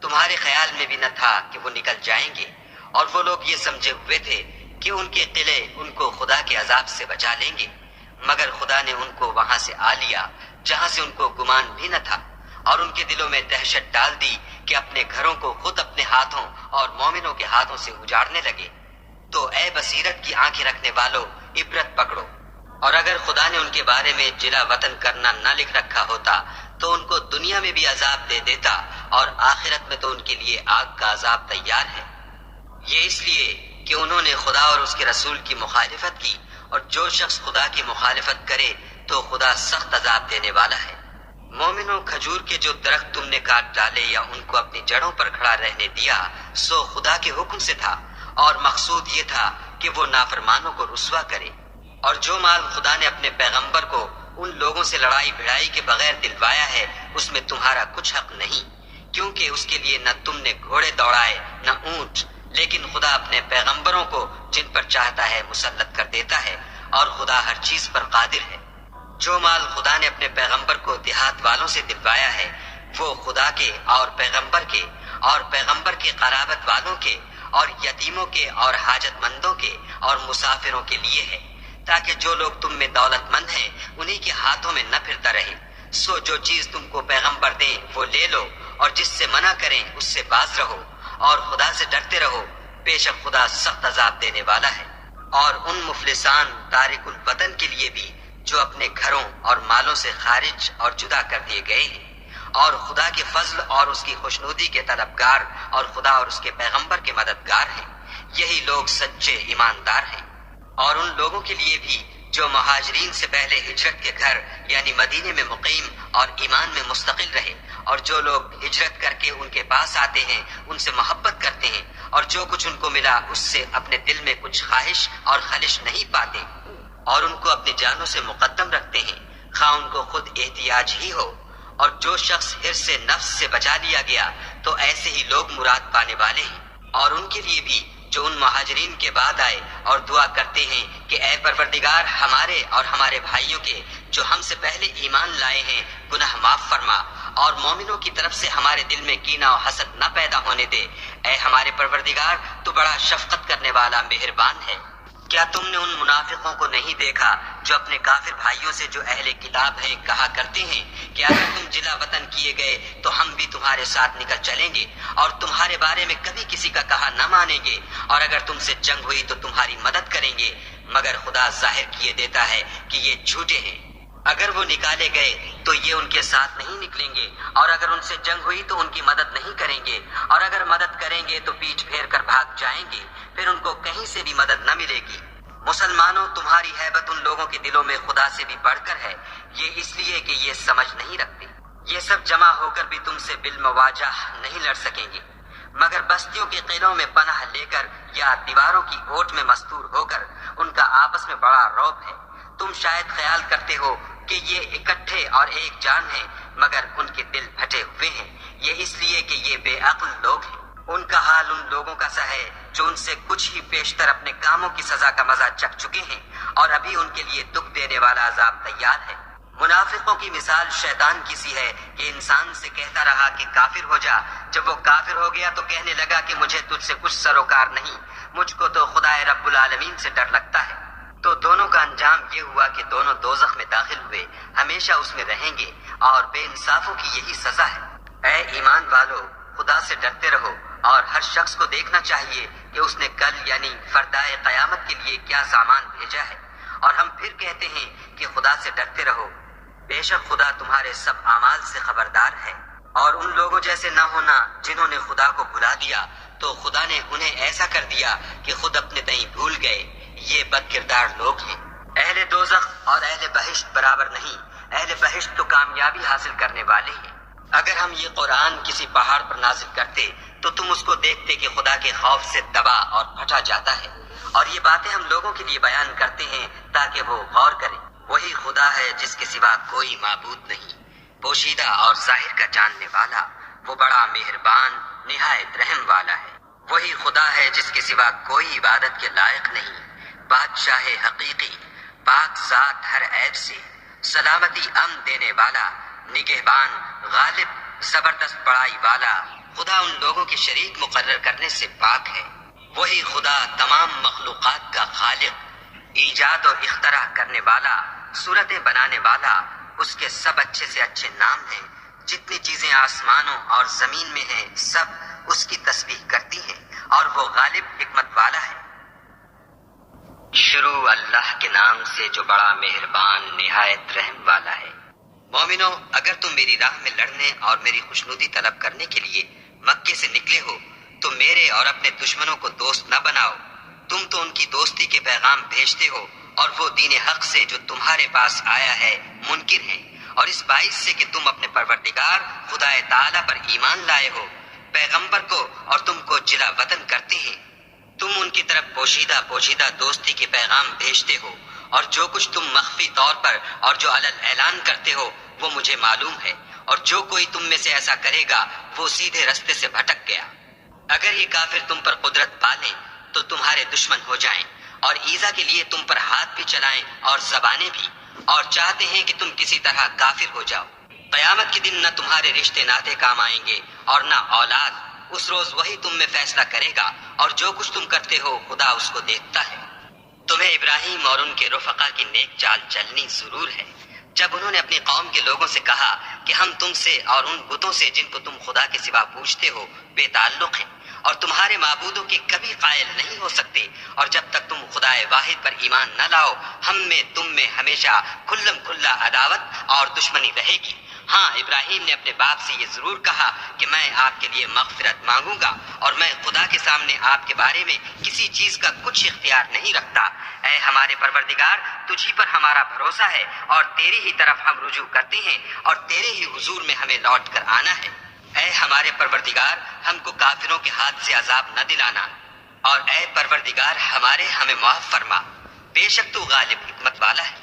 تمہارے خیال میں بھی نہ تھا کہ وہ نکل جائیں گے، اور وہ لوگ یہ سمجھے ہوئے تھے کہ ان کے قلعے ان کو خدا کے عذاب سے بچا لیں گے، مگر خدا نے ان کو وہاں سے آ لیا جہاں سے ان کو گمان بھی نہ تھا، اور ان کے دلوں میں دہشت ڈال دی کہ اپنے گھروں کو خود اپنے ہاتھوں اور مومنوں کے ہاتھوں سے اجاڑنے لگے۔ تو اے بصیرت کی آنکھیں رکھنے والو، عبرت پکڑو۔ اور اگر خدا نے ان کے بارے میں جلا وطن کرنا نہ لکھ رکھا ہوتا تو ان کو دنیا میں بھی عذاب دے دیتا، اور آخرت میں تو ان کے لیے آگ کا عذاب تیار ہے۔ یہ اس لیے کہ انہوں نے خدا اور اس کے رسول کی مخالفت کی، اور جو شخص خدا کی مخالفت کرے تو خدا سخت عذاب دینے والا ہے۔ مومنوں، کھجور کے جو درخت تم نے کاٹ ڈالے یا ان کو اپنی جڑوں پر کھڑا رہنے دیا سو خدا کے حکم سے تھا، اور مقصود یہ تھا کہ وہ نافرمانوں کو رسوا کرے۔ اور جو مال خدا نے اپنے پیغمبر کو ان لوگوں سے لڑائی بھڑائی کے بغیر دلوایا ہے اس میں تمہارا کچھ حق نہیں، کیونکہ اس کے لیے نہ تم نے گھوڑے دوڑائے نہ اونٹ، لیکن خدا اپنے پیغمبروں کو جن پر چاہتا ہے مسلط کر دیتا ہے، اور خدا ہر چیز پر قادر ہے۔ جو مال خدا نے اپنے پیغمبر کو دیہات والوں سے دلوایا ہے وہ خدا کے اور پیغمبر کے قرابت والوں کے اور یتیموں کے اور حاجت مندوں کے اور مسافروں کے لیے ہے، تاکہ جو لوگ تم میں دولت مند ہیں انہی کے ہاتھوں میں نہ پھرتا رہے۔ سو جو چیز تم کو پیغمبر دیں وہ لے لو، اور جس سے منع کریں اس سے باز رہو، اور خدا سے ڈرتے رہو، بے شک خدا سخت عذاب دینے والا ہے۔ اور ان مفلسان تارک الوطن کے لیے بھی جو اپنے گھروں اور مالوں سے خارج اور جدا کر دیے گئے ہیں، اور خدا کے فضل اور اس کی خوشنودی کے طلبگار اور خدا اور اس کے پیغمبر کے مددگار ہیں، یہی لوگ سچے ایماندار ہیں۔ اور ان لوگوں کے لیے بھی جو مہاجرین سے پہلے ہجرت کے گھر یعنی مدینے میں مقیم اور ایمان میں مستقل رہے، اور جو لوگ ہجرت کر کے ان کے پاس آتے ہیں ان سے محبت کرتے ہیں، اور جو کچھ ان کو ملا اس سے اپنے دل میں کچھ خواہش اور خلش نہیں پاتے، اور ان کو اپنی جانوں سے مقدم رکھتے ہیں، خواہ ان کو خود احتیاج ہی ہو۔ اور جو شخص حرص سے نفس سے بچا لیا گیا تو ایسے ہی لوگ مراد پانے والے ہیں۔ اور ان کے لیے بھی جو ان مہاجرین کے بعد آئے اور دعا کرتے ہیں کہ اے پروردگار ہمارے اور ہمارے بھائیوں کے جو ہم سے پہلے ایمان لائے ہیں گناہ معاف فرما، اور مومنوں کی طرف سے ہمارے دل میں کینہ و حسد نہ پیدا ہونے دے، اے ہمارے پروردگار تو بڑا شفقت کرنے والا مہربان ہے۔ کیا تم نے ان منافقوں کو نہیں دیکھا جو اپنے کافر بھائیوں سے جو اہل کتاب ہیں کہا کرتے ہیں کہ اگر تم جلا وطن کیے گئے تو ہم بھی تمہارے ساتھ نکل چلیں گے، اور تمہارے بارے میں کبھی کسی کا کہا نہ مانیں گے، اور اگر تم سے جنگ ہوئی تو تمہاری مدد کریں گے، مگر خدا ظاہر کیے دیتا ہے کہ یہ جھوٹے ہیں۔ اگر وہ نکالے گئے تو یہ ان کے ساتھ نہیں نکلیں گے، اور اگر ان سے جنگ ہوئی تو ان کی مدد نہیں کریں گے، اور اگر مدد کریں گے تو پیٹھ پھیر کر بھاگ جائیں گے، پھر ان کو کہیں سے بھی مدد نہ ملے گی۔ مسلمانوں، تمہاری ہیبت ان لوگوں کے دلوں میں خدا سے بھی بڑھ کر ہے، یہ اس لیے کہ یہ سمجھ نہیں رکھتے۔ یہ سب جمع ہو کر بھی تم سے بالمواجہ نہیں لڑ سکیں گے، مگر بستیوں کے قلعوں میں پناہ لے کر یا دیواروں کی اوٹ میں مستور ہو کر۔ ان کا آپس میں بڑا رعب ہے۔ تم شاید خیال کرتے ہو کہ یہ اکٹھے اور ایک جان ہیں، مگر ان کے دل پھٹے ہوئے ہیں، یہ اس لیے کہ یہ بے عقل لوگ ہیں۔ ان کا حال ان لوگوں کا سا ہے جو ان سے کچھ ہی پیشتر اپنے کاموں کی سزا کا مزہ چکھ چکے ہیں، اور ابھی ان کے لیے دکھ دینے والا عذاب تیار ہے۔ منافقوں کی مثال شیطان کی سی ہے کہ انسان سے کہتا رہا کہ کافر ہو جا۔ جب وہ کافر ہو گیا تو کہنے لگا کہ مجھے تجھ سے کچھ سروکار نہیں، مجھ کو تو خدا رب العالمین سے ڈر لگتا ہے۔ تو دونوں کا انجام یہ ہوا کہ دونوں دوزخ میں داخل ہوئے، ہمیشہ اس میں رہیں گے، اور بے انصافوں کی یہی سزا ہے۔ اے ایمان والو، خدا سے ڈرتے رہو، اور ہر شخص کو دیکھنا چاہیے کہ اس نے کل یعنی فردائے قیامت کے لیے کیا سامان بھیجا ہے، اور ہم پھر کہتے ہیں کہ خدا سے ڈرتے رہو، بے شک خدا تمہارے سب اعمال سے خبردار ہے۔ اور ان لوگوں جیسے نہ ہونا جنہوں نے خدا کو بھلا دیا، تو خدا نے انہیں ایسا کر دیا کہ خود اپنے تئیں بھول گئے۔ یہ بد کردار لوگ ہیں۔ اہل دوزخ اور اہل بہشت برابر نہیں، اہل بہشت تو کامیابی حاصل کرنے والے ہیں۔ اگر ہم یہ قرآن کسی پہاڑ پر نازل کرتے تو تم اس کو دیکھتے کہ خدا کے خوف سے دبا اور پھٹا جاتا ہے، اور یہ باتیں ہم لوگوں کے لیے بیان کرتے ہیں تاکہ وہ غور کریں۔ وہی خدا ہے جس کے سوا کوئی معبود نہیں، پوشیدہ اور ظاہر کا جاننے والا، وہ بڑا مہربان نہایت رحم والا ہے۔ وہی خدا ہے جس کے سوا کوئی عبادت کے لائق نہیں، بادشاہ حقیقی، پاک ذات ہر عیب سے، سلامتی امن دینے والا، نگہبان، غالب، زبردست بڑائی والا۔ خدا ان لوگوں کے شریک مقرر کرنے سے پاک ہے۔ وہی خدا تمام مخلوقات کا خالق، ایجاد و اختراع کرنے والا، صورتیں بنانے والا۔ اس کے سب اچھے سے اچھے نام ہیں۔ جتنی چیزیں آسمانوں اور زمین میں ہیں سب اس کی تسبیح کرتی ہیں، اور وہ غالب حکمت والا ہے۔ شروع اللہ کے نام سے جو بڑا مہربان نہایت رحم والا ہے۔ مومنو، اگر تم میری راہ میں لڑنے اور میری خوشنودی طلب کرنے کے لیے مکے سے نکلے ہو تو میرے اور اپنے دشمنوں کو دوست نہ بناؤ۔ تم تو ان کی دوستی کے پیغام بھیجتے ہو، اور وہ دین حق سے جو تمہارے پاس آیا ہے منکر ہیں، اور اس باعث سے کہ تم اپنے پروردگار خدا تعالیٰ پر ایمان لائے ہو، پیغمبر کو اور تم کو جلا وطن کرتے ہیں۔ تم ان کی طرف پوشیدہ دوستی کے پیغام بھیجتے ہو، اور جو کچھ تم مخفی طور پر اور جو علن اعلان کرتے ہو وہ مجھے معلوم ہے، اور جو کوئی تم میں سے ایسا کرے گا وہ سیدھے رستے سے بھٹک گیا۔ اگر یہ کافر تم پر قدرت پالیں تو تمہارے دشمن ہو جائیں، اور ایذا کے لیے تم پر ہاتھ بھی چلائیں اور زبانیں بھی، اور چاہتے ہیں کہ تم کسی طرح کافر ہو جاؤ۔ قیامت کے دن نہ تمہارے رشتے ناطے کام آئیں گے اور نہ اولاد۔ اس روز وہی تم میں فیصلہ کرے گا، اور جو کچھ تم کرتے ہو خدا اس کو دیکھتا ہے۔ تمہیں ابراہیم اور ان کے رفقا کی نیک چال چلنی ضرور ہے، جب انہوں نے اپنی قوم کے لوگوں سے کہا کہ ہم تم سے اور ان بتوں سے جن کو تم خدا کے سوا پوجتے ہو بے تعلق ہیں، اور تمہارے معبودوں کے کبھی قائل نہیں ہو سکتے، اور جب تک تم خدا واحد پر ایمان نہ لاؤ ہم میں تم میں ہمیشہ کھلم کھلا عداوت اور دشمنی رہے گی۔ ہاں، ابراہیم نے اپنے باپ سے یہ ضرور کہا کہ میں آپ کے لیے مغفرت مانگوں گا، اور میں خدا کے سامنے آپ کے بارے میں کسی چیز کا کچھ اختیار نہیں رکھتا۔ اے ہمارے پروردگار، تجھی پر ہمارا بھروسہ ہے، اور تیری ہی طرف ہم رجوع کرتے ہیں، اور تیرے ہی حضور میں ہمیں لوٹ کر آنا ہے۔ اے ہمارے پروردگار، ہم کو کافروں کے ہاتھ سے عذاب نہ دلانا، اور اے پروردگار ہمارے ہمیں معاف فرما، بے شک تو غالب حکمت والا ہے۔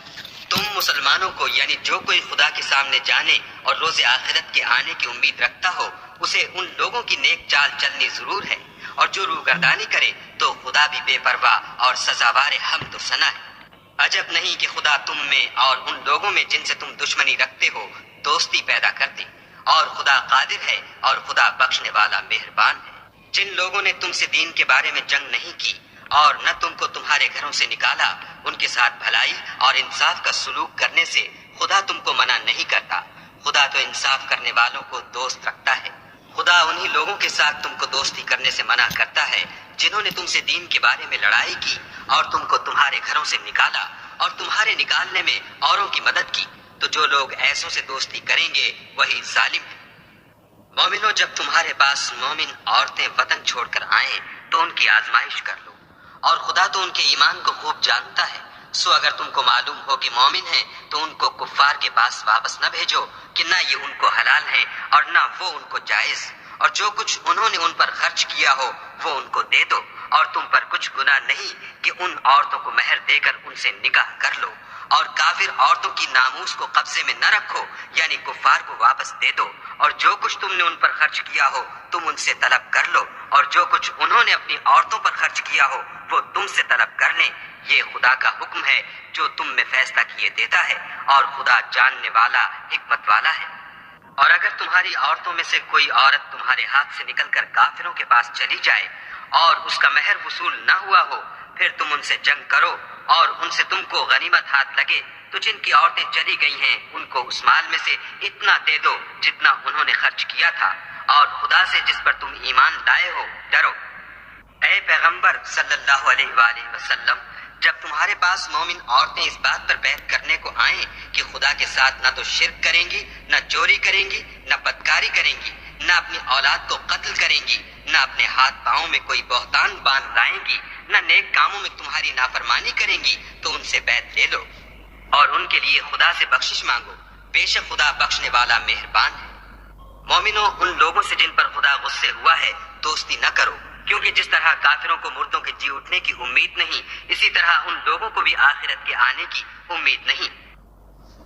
تم مسلمانوں کو یعنی جو کوئی خدا کے سامنے جانے اور روز آخرت کے آنے کی امید رکھتا ہو اسے ان لوگوں کی نیک چال چلنی ضرور ہے، اور جو روگردانی کرے تو خدا بھی بے پرواہ اور سزاوار حمد و ثنا ہے۔ عجب نہیں کہ خدا تم میں اور ان لوگوں میں جن سے تم دشمنی رکھتے ہو دوستی پیدا کر دے، اور خدا قادر ہے اور خدا بخشنے والا مہربان ہے۔ جن لوگوں نے تم سے دین کے بارے میں جنگ نہیں کی اور نہ تم کو تمہارے گھروں سے نکالا، ان کے ساتھ بھلائی اور انصاف کا سلوک کرنے سے خدا تم کو منع نہیں کرتا۔ خدا تو انصاف کرنے والوں کو دوست رکھتا ہے۔ خدا انہی لوگوں کے ساتھ تم کو دوستی کرنے سے منع کرتا ہے جنہوں نے تم سے دین کے بارے میں لڑائی کی اور تم کو تمہارے گھروں سے نکالا، اور تمہارے نکالنے میں اوروں کی مدد کی۔ تو جو لوگ ایسوں سے دوستی کریں گے وہی ظالم ہیں۔ مومنوں، جب تمہارے پاس مومن عورتیں وطن چھوڑ کر آئیں تو ان کی آزمائش کر لو، اور خدا تو ان کے ایمان کو خوب جانتا ہے۔ سو اگر تم کو معلوم ہو کہ مومن ہیں تو ان کو کفار کے پاس واپس نہ بھیجو کہ نہ یہ ان کو حلال ہے اور نہ وہ ان کو جائز، اور جو کچھ انہوں نے ان پر خرچ کیا ہو وہ ان کو دے دو، اور تم پر کچھ گناہ نہیں کہ ان عورتوں کو مہر دے کر ان سے نکاح کر لو، اور کافر عورتوں کی ناموس کو قبضے میں نہ رکھو، یعنی کفار کو واپس دے دو، اور جو کچھ تم نے ان پر خرچ کیا ہو تم ان سے طلب کر لو، اور جو کچھ انہوں نے اپنی عورتوں پر خرچ کیا ہو وہ تم سے طلب کر لیں۔ یہ خدا کا حکم ہے جو تم میں فیصلہ کیے دیتا ہے، اور خدا جاننے والا حکمت والا ہے۔ اور اگر تمہاری عورتوں میں سے کوئی عورت تمہارے ہاتھ سے نکل کر کافروں کے پاس چلی جائے اور اس کا مہر وصول نہ ہوا ہو، پھر تم ان سے جنگ کرو اور ان سے تم کو غنیمت ہاتھ لگے تو جن کی عورتیں چلی گئی ہیں ان کو اس مال میں سے اتنا دے دو جتنا انہوں نے خرچ کیا تھا، اور خدا سے جس پر تم ایمان لائے ہو ڈرو۔ اے پیغمبر صلی اللہ علیہ وآلہ وسلم، جب تمہارے پاس مومن عورتیں اس بات پر بیعت کرنے کو آئیں کہ خدا کے ساتھ نہ تو شرک کریں گی، نہ چوری کریں گی، نہ بدکاری کریں گی، نہ اپنی اولاد کو قتل کریں گی، نہ اپنے ہاتھ پاؤں میں کوئی بہتان باندھ لائیں گی، نہ نیک کاموں میں تمہاری نافرمانی کریں گی، تو ان سے بیعت لے لو اور ان کے لیے خدا سے بخشش مانگو، بے شک خدا بخشنے والا مہربان ہے۔ مومنوں، ان لوگوں سے جن پر خدا غصے ہوا ہے دوستی نہ کرو، کیونکہ جس طرح کافروں کو مردوں کے جی اٹھنے کی امید نہیں، اسی طرح ان لوگوں کو بھی آخرت کے آنے کی امید نہیں۔